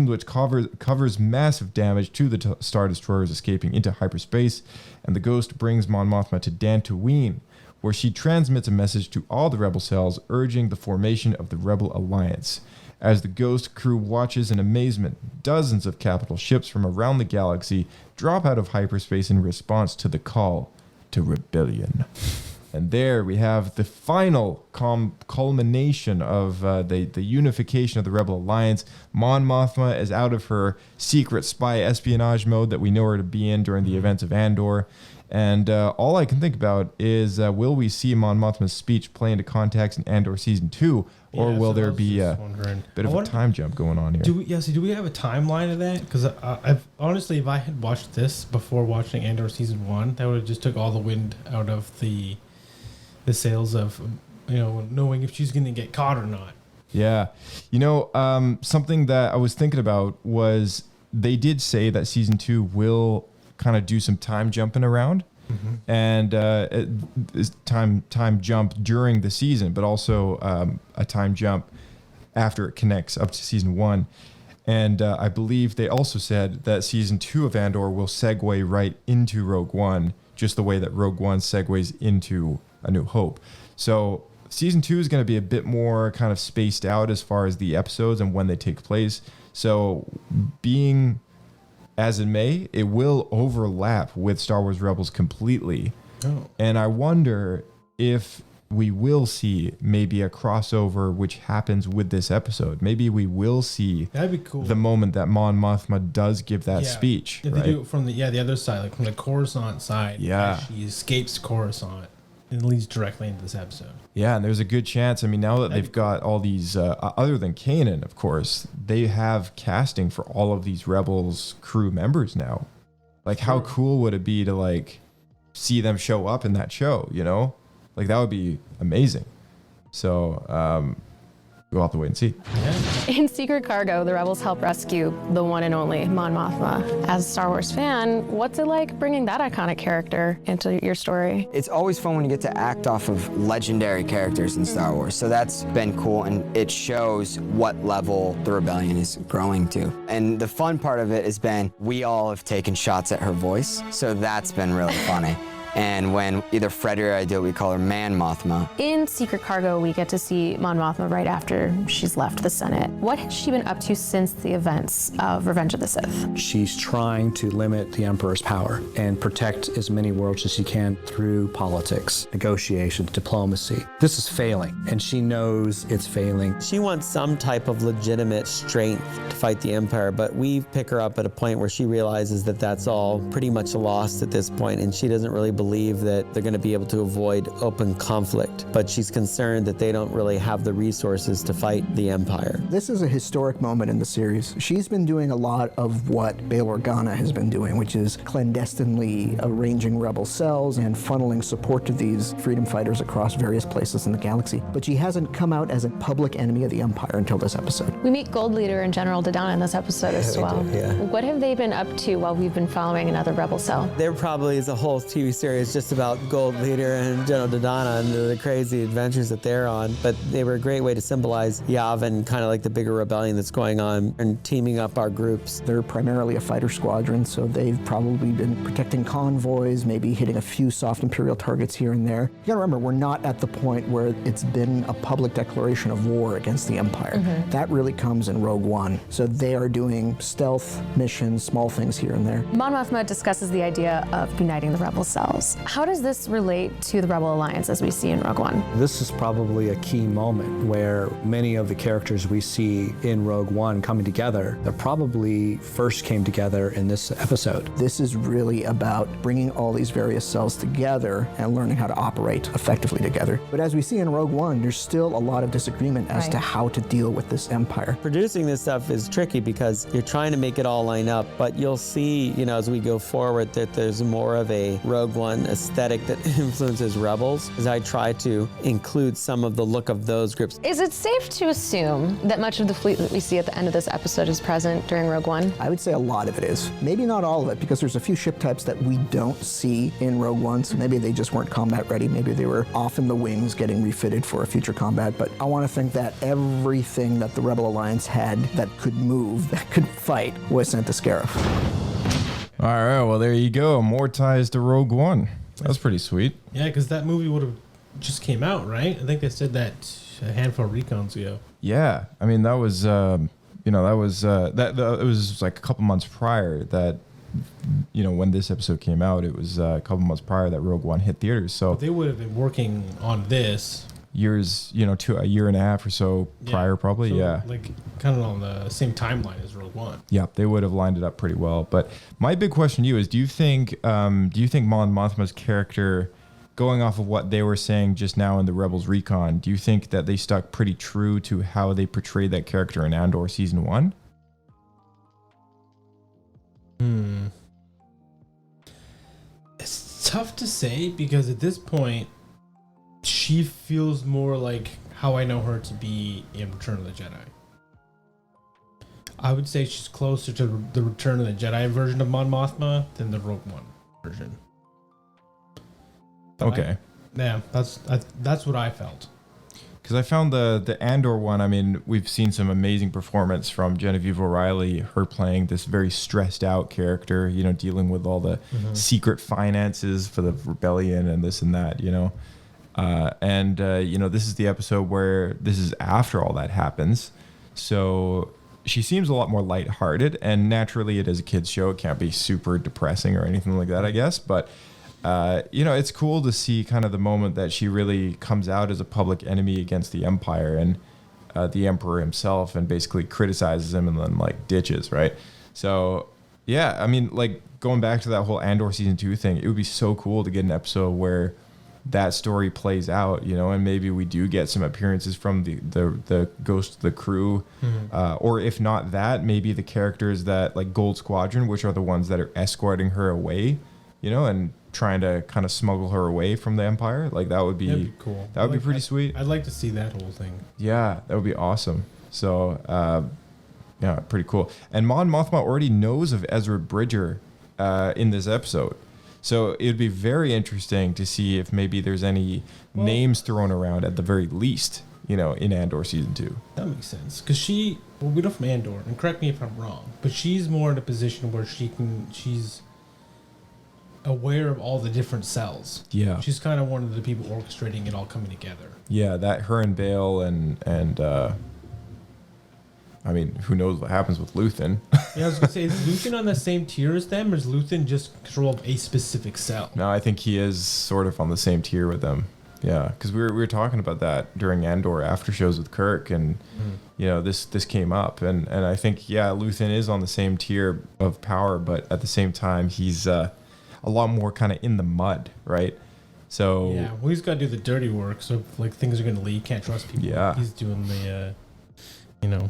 which covers massive damage to the Star Destroyers escaping into hyperspace, and the Ghost brings Mon Mothma to Dantooine, where she transmits a message to all the Rebel cells urging the formation of the Rebel Alliance. As the Ghost crew watches in amazement, dozens of capital ships from around the galaxy drop out of hyperspace in response to the call to rebellion. And there we have the final culmination of the unification of the Rebel Alliance. Mon Mothma is out of her secret spy espionage mode that we know her to be in during the events of Andor. And all I can think about is, will we see Mon Mothma's speech play into context in Andor Season 2, or will there be a bit of a time jump going on here? Do we have a timeline of that? Because I've honestly, if I had watched this before watching Andor Season 1, that would have just took all the wind out of the sails of, knowing if she's going to get caught or not. Yeah. Something that I was thinking about was they did say that Season 2 will kind of do some time jumping around, and time jump during the season, but also a time jump after it connects up to Season 1. And I believe they also said that Season 2 of Andor will segue right into Rogue One, just the way that Rogue One segues into A New Hope. So Season 2 is going to be a bit more kind of spaced out as far as the episodes and when they take place. So being as in May, it will overlap with Star Wars Rebels completely. Oh. And I wonder if we will see maybe a crossover which happens with this episode. Maybe we will see That'd be cool. the moment that Mon Mothma does give that speech. If right? they do it from the other side, like from the Coruscant side, Yeah. she escapes Coruscant and leads directly into this episode. Yeah, and there's a good chance. I mean, now that they've got all these, other than Kanan, of course, they have casting for all of these Rebels crew members now. Like, how cool would it be to, see them show up in that show, Like, that would be amazing. So, we'll have to wait and see. In Secret Cargo, the Rebels help rescue the one and only Mon Mothma. As a Star Wars fan, what's it like bringing that iconic character into your story? It's always fun when you get to act off of legendary characters in Star Wars, so that's been cool, and it shows what level the rebellion is growing to. And the fun part of it has been we all have taken shots at her voice, so that's been really funny. And when either Freddy or I do it, we call her Man Mothma. In Secret Cargo, we get to see Mon Mothma right after she's left the Senate. What has she been up to since the events of Revenge of the Sith? She's trying to limit the Emperor's power and protect as many worlds as she can through politics, negotiations, diplomacy. This is failing, and she knows it's failing. She wants some type of legitimate strength to fight the Empire, but we pick her up at a point where she realizes that that's all pretty much lost at this point, and she doesn't really believe that they're going to be able to avoid open conflict. But she's concerned that they don't really have the resources to fight the Empire. This is a historic moment in the series. She's been doing a lot of what Bail Organa has been doing, which is clandestinely arranging rebel cells and funneling support to these freedom fighters across various places in the galaxy. But she hasn't come out as a public enemy of the Empire until this episode. We meet Gold Leader and General Dodonna in this episode as well. What have they been up to while we've been following another rebel cell? There probably is a whole TV series just about Gold Leader and General Dodonna and the crazy adventures that they're on, but they were a great way to symbolize Yavin, kind of like the bigger rebellion that's going on, and teaming up our groups. They're primarily a fighter squadron, so they've probably been protecting convoys, maybe hitting a few soft Imperial targets here and there. You gotta remember, we're not at the point where it's been a public declaration of war against the Empire. That really comes in Rogue One. So they are doing stealth missions, small things here and there. Mon Mothma discusses the idea of uniting the rebel cells. cells. How does this relate to the Rebel Alliance as we see in Rogue One? This is probably a key moment where many of the characters we see in Rogue One coming together, that probably first came together in this episode. This is really about bringing all these various cells together and learning how to operate effectively together. But as we see in Rogue One, there's still a lot of disagreement as to how to deal with this empire. Producing this stuff is tricky because you're trying to make it all line up, but you'll see, as we go forward that there's more of a Rogue One aesthetic that influences Rebels, as I try to include some of the look of those groups. Is it safe to assume that much of the fleet that we see at the end of this episode is present during Rogue One? I would say a lot of it is. Maybe not all of it, because there's a few ship types that we don't see in Rogue One, so maybe they just weren't combat ready. Maybe they were off in the wings getting refitted for a future combat, but I want to think that everything that the Rebel Alliance had that could move, that could fight, was sent to Scarif. All right, well, there you go. More ties to Rogue One. That's pretty sweet. Yeah, because that movie would have just came out, right? I think they said that a handful of recons ago. Yeah, I mean, that was, it was like a couple months prior that, when this episode came out, it was a couple months prior that Rogue One hit theaters. So they would have been working on this years, to a year and a half or so prior, probably. So, like kind of on the same timeline as Rogue One. Yeah, they would have lined it up pretty well. But my big question to you is: do you think Mon Mothma's character, going off of what they were saying just now in the Rebels Recon, do you think that they stuck pretty true to how they portrayed that character in Andor season 1? It's tough to say because at this point, she feels more like how I know her to be in Return of the Jedi. I would say she's closer to the Return of the Jedi version of Mon Mothma than the Rogue One version. Okay. That's what I felt. Because I found the Andor one, I mean, we've seen some amazing performance from Genevieve O'Reilly, her playing this very stressed out character, dealing with all the secret finances for the rebellion and this and that, this is the episode where this is after all that happens. So she seems a lot more lighthearted, and naturally it is a kid's show. It can't be super depressing or anything like that, I guess. But, it's cool to see kind of the moment that she really comes out as a public enemy against the Empire and the Emperor himself, and basically criticizes him and then ditches, right? So, yeah, I mean, going back to that whole Andor season 2 thing, it would be so cool to get an episode where that story plays out, and maybe we do get some appearances from the ghost of the crew, or if not that, maybe the characters that Gold Squadron, which are the ones that are escorting her away, and trying to kind of smuggle her away from the Empire. That would be, that'd be cool. That would be pretty sweet. I'd like to see that whole thing. Yeah, that would be awesome. So, yeah, pretty cool. And Mon Mothma already knows of Ezra Bridger in this episode. So it would be very interesting to see if maybe there's any names thrown around at the very least, in Andor season 2. That makes sense. Because we know from Andor, and correct me if I'm wrong, but she's more in a position where she's aware of all the different cells. Yeah. She's kind of one of the people orchestrating it all coming together. Yeah, that her and Bale and I mean, who knows what happens with Luthen? Yeah, I was going to say, is Luthen on the same tier as them, or is Luthen just control of a specific cell? No, I think he is sort of on the same tier with them. Yeah, because we were talking about that during Andor after shows with Kirk, and this came up, and I think Luthen is on the same tier of power, but at the same time he's a lot more kind of in the mud, right? So yeah, well, he's got to do the dirty work. So things are going to leak, can't trust people. Yeah, he's doing the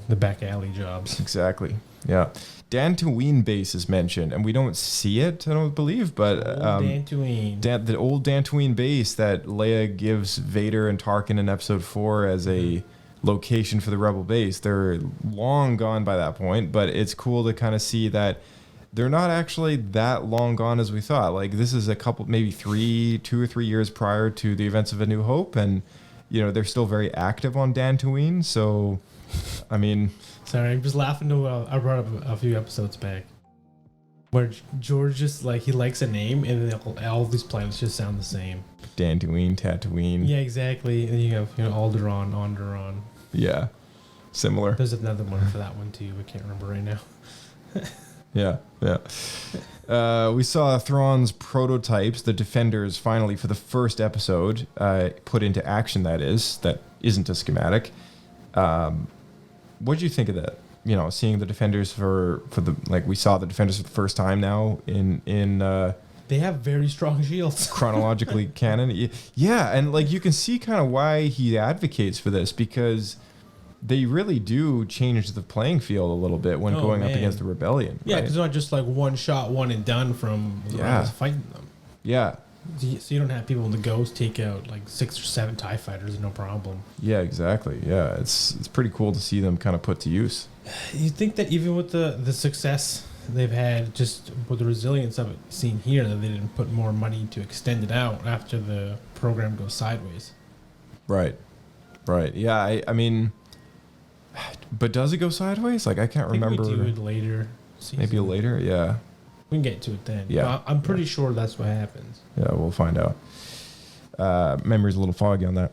the back alley jobs. Exactly. Yeah. Dantooine base is mentioned, and we don't see it, I don't believe, but Dantooine. The old Dantooine base that Leia gives Vader and Tarkin in episode 4 as a location for the Rebel base. They're long gone by that point, but it's cool to kind of see that they're not actually that long gone as we thought. This is a couple, maybe 2 or 3 years prior to the events of A New Hope, and they're still very active on Dantooine. So, I mean, sorry, I'm just laughing to I brought up a few episodes back where George just he likes a name, and then all these planets just sound the same. Dantooine, Tatooine. Yeah, exactly. And you have Alderaan, Onderon. Yeah, similar. There's another one for that one too. I can't remember right now. Yeah. We saw Thrawn's prototypes, the Defenders, finally for the first episode, put into action. That isn't a schematic. What did you think of that? You know, seeing the Defenders for the, like, we saw the Defenders for the first time now in they have very strong shields. chronologically canon. Yeah, and like you can see kind of why he advocates for this, because they really do change the playing field a little bit when going up against the rebellion. Yeah, right? because it's not just like one shot, one and done from the rebels fighting them. Yeah. So you don't have people in the Ghost take out like 6 or 7 TIE fighters, no problem. Yeah, exactly. Yeah, it's pretty cool to see them kind of put to use. You think that even with the success they've had, just with the resilience of it seen here, that they didn't put more money to extend it out after the program goes sideways. Right. Yeah, I mean, but does it go sideways? Like, I can't remember. We do it later. Maybe later, yeah. We can get to it then. Yeah. I'm pretty sure that's what happens. Yeah, we'll find out. Memory's a little foggy on that.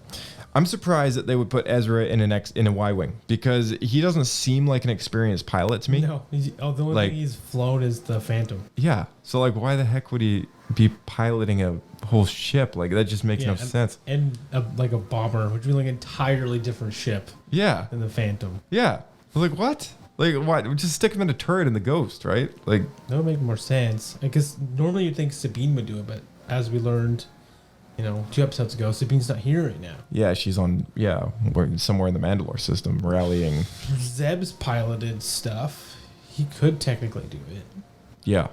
I'm surprised that they would put Ezra in a Y-wing, because he doesn't seem like an experienced pilot to me. No, the only thing he's flown is the Phantom. Yeah, so like, why the heck would he be piloting a whole ship? Like, that just makes no sense. And like a bomber, which would be like an entirely different ship. Yeah. Than the Phantom. Yeah. Like, what? Like, what? Just stick him in a turret in the Ghost, right? Like, that would make more sense. I guess normally you'd think Sabine would do it, but as we learned, 2 episodes ago, Sabine's not here right now. Yeah, she's on, somewhere in the Mandalore system, rallying. Zeb's piloted stuff. He could technically do it. Yeah.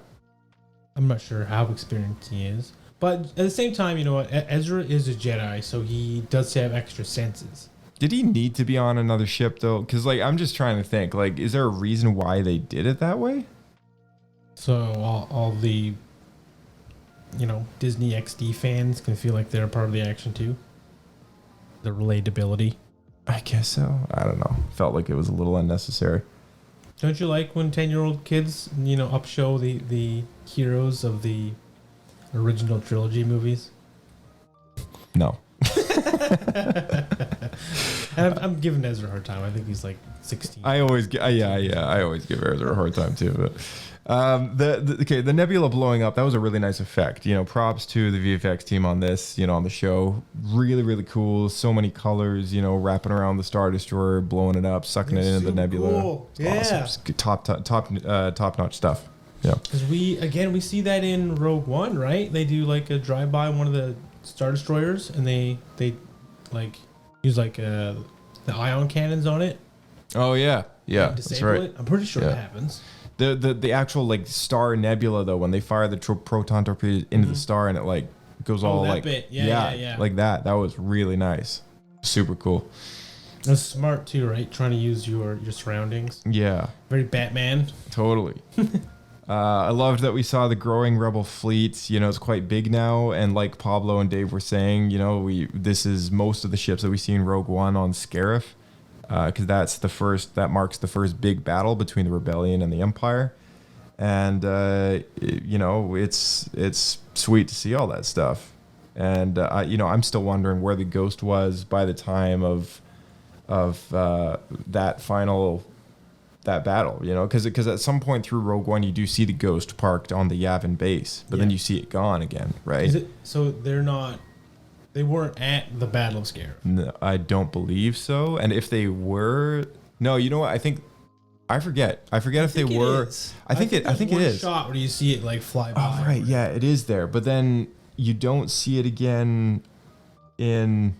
I'm not sure how experienced he is. But at the same time, you know what? Ezra is a Jedi, so he does have extra senses. Did he need to be on another ship, though? Because, like, I'm just trying to think. Like, is there a reason why they did it that way? So all the, Disney XD fans can feel like they're part of the action, too? The relatability. I guess so. I don't know. Felt like it was a little unnecessary. Don't you like when 10-year-old kids, upshow the heroes of the original trilogy movies? No. And I'm giving Ezra a hard time. I think he's like 16. I always give Ezra a hard time too. But the nebula blowing up, that was a really nice effect. Props to the VFX team on this. On the show, really, really cool. So many colors. Wrapping around the Star Destroyer, blowing it up, sucking it into the nebula. Cool. Yeah, awesome. Top notch stuff. Yeah. Because we see that in Rogue One, right? They do like a drive by one of the Star Destroyers, and they like use like the ion cannons on it. Oh yeah, that's right. I'm pretty sure that happens. The actual like star nebula though, when they fire the proton torpedo into the star and it like goes all that like bit. Yeah, like that. That was really nice, super cool. That's smart too, right? Trying to use your surroundings. Yeah, very Batman. Totally. I loved that we saw the growing Rebel fleet. It's quite big now, and like Pablo and Dave were saying, this is most of the ships that we see in Rogue One on Scarif, because that marks the first big battle between the Rebellion and the Empire, and it's sweet to see all that stuff, and I'm still wondering where the Ghost was by the time of that battle, because at some point through Rogue One, you do see the Ghost parked on the Yavin base, but then you see it gone again, right? So they weren't at the Battle of Scarif? No, I don't believe so. And if they were, no, you know what? I forget if they were. I think it is. Shot where you see it like fly by. Oh, right, yeah, it is there. But then you don't see it again in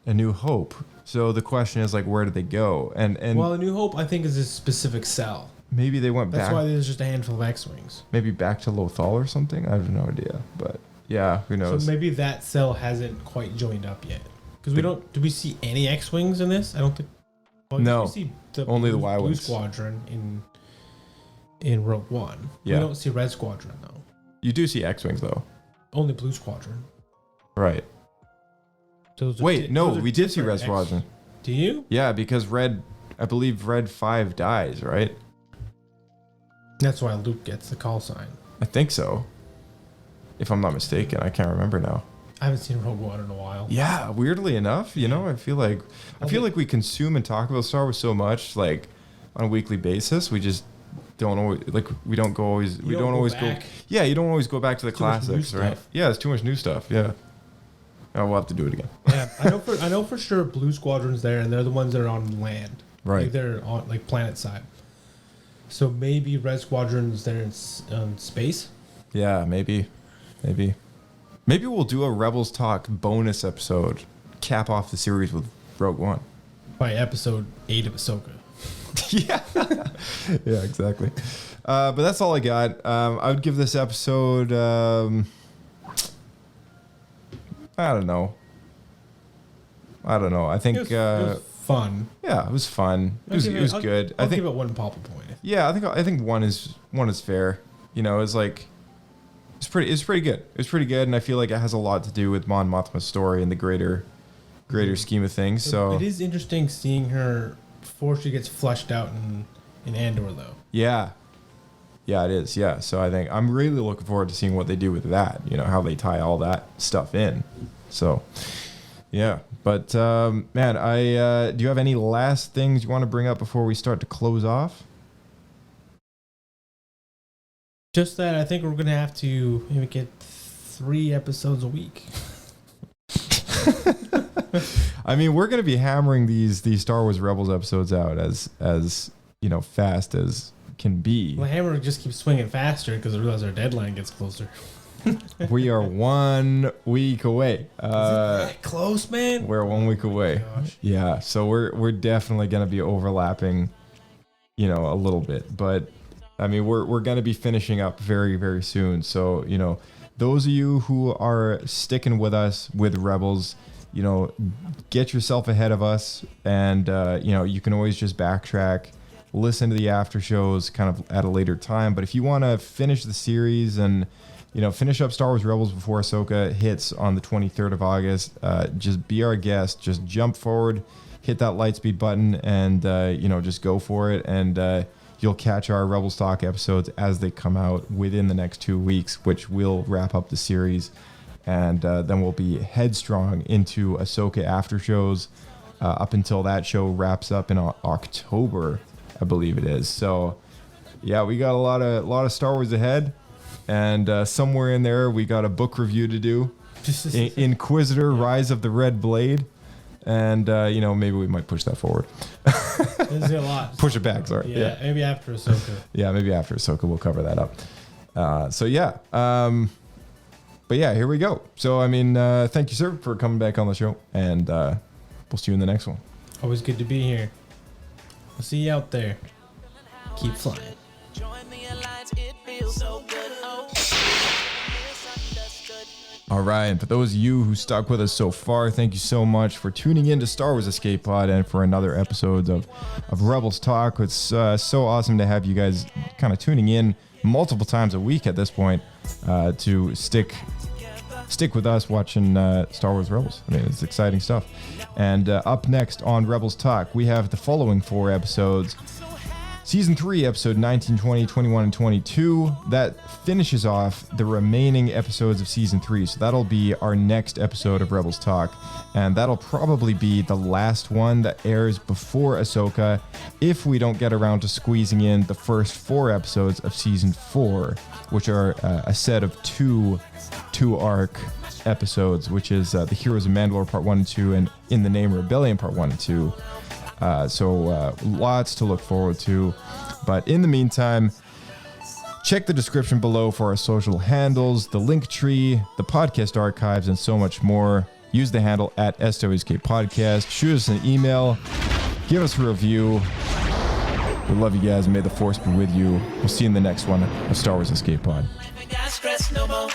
A New Hope. So the question is, like, where did they go? And well, A New Hope, I think, is a specific cell. Maybe they went back. That's why there's just a handful of X-wings. Maybe back to Lothal or something. I have no idea. But yeah, who knows? So maybe that cell hasn't quite joined up yet. Because do we see any X-wings in this? I don't think. Well, no. We see only the Blue Y-wings. Squadron in Rogue One. Yeah. We don't see Red Squadron though. You do see X-wings though. Only Blue Squadron. Right. Wait, no, we did see Red Squadron. Do you? Yeah, because I believe Red 5 dies, right? That's why Luke gets the call sign. I think so. If I'm not mistaken, I can't remember now. I haven't seen Rogue One in a while. Yeah, weirdly enough, I feel like we consume and talk about Star Wars so much, like on a weekly basis. We just don't always we don't always go. Yeah, you don't always go back to the classics, right? Stuff. Yeah, it's too much new stuff. Yeah. Oh, we'll have to do it again. Yeah, I know for sure Blue Squadron's there, and they're the ones that are on land. Right. Like they're on like planet side. So maybe Red Squadron's there in space. Yeah, maybe we'll do a Rebels Talk bonus episode, cap off the series with Rogue One. By episode 8 of Ahsoka. Yeah, exactly. But that's all I got. I would give this episode, I don't know. I think it was fun. Yeah, it was fun. It was good. I'll give it one Papa point. Yeah, I think one is fair. You know, it's like it's pretty good. It's pretty good, and I feel like it has a lot to do with Mon Mothma's story and the greater scheme of things. So it is interesting seeing her before she gets fleshed out in Andor, though. Yeah, it is. Yeah, so I think I'm really looking forward to seeing what they do with that. You know, how they tie all that stuff in. So, yeah. But man, do you have any last things you want to bring up before we start to close off? Just that I think we're gonna have to maybe get 3 episodes a week. I mean, we're gonna be hammering these Star Wars Rebels episodes out as you know, fast as can be. The hammer just keeps swinging faster because I realize our deadline gets closer. We are 1 week away. Is it that close, man? We're 1 week away. Yeah, so we're definitely gonna be overlapping, you know, a little bit. But I mean, we're gonna be finishing up very, very soon. So, you know, those of you who are sticking with us with Rebels, you know, get yourself ahead of us, and you know, you can always just backtrack, listen to the after shows kind of at a later time. But if you want to finish the series and, you know, finish up Star Wars Rebels before Ahsoka hits on the 23rd of August, just be our guest. Just jump forward, hit that Lightspeed button, and you know, just go for it. And you'll catch our Rebels Talk episodes as they come out within the next 2 weeks, which will wrap up the series. And then we'll be headstrong into Ahsoka after shows up until that show wraps up in October, I believe it is. So, yeah, we got a lot of Star Wars ahead, and somewhere in there we got a book review to do, Inquisitor: Rise of the Red Blade, and you know, maybe we might push that forward. There's a lot. Push it back, sorry. Yeah, maybe after Ahsoka. Yeah, maybe after Ahsoka we'll cover that up. So yeah. But yeah, here we go. So, I mean, thank you, sir, for coming back on the show, and we'll see you in the next one. Always good to be here. I'll see you out there. Keep flying. All right, and for those of you who stuck with us so far, thank you so much for tuning in to Star Wars Escape Pod and for another episode of Rebels Talk. It's so awesome to have you guys kind of tuning in multiple times a week at this point to stick with us watching Star Wars Rebels. I mean, it's exciting stuff. And up next on Rebels Talk, we have the following 4 episodes. Season 3, episode 19, 20, 21, and 22. That finishes off the remaining episodes of Season 3. So that'll be our next episode of Rebels Talk. And that'll probably be the last one that airs before Ahsoka, if we don't get around to squeezing in the first 4 episodes of Season 4, which are a set of two arc episodes, which is The Heroes of Mandalore Part 1 and 2 and In the Name of Rebellion Part 1 and 2. So lots to look forward to. But in the meantime, check the description below for our social handles, the link tree, the podcast archives, and so much more. Use the handle at SWSK Podcast. Shoot us an email. Give us a review. We love you guys, and may the Force be with you. We'll see you in the next one of Star Wars Escape Pod. Stress no more.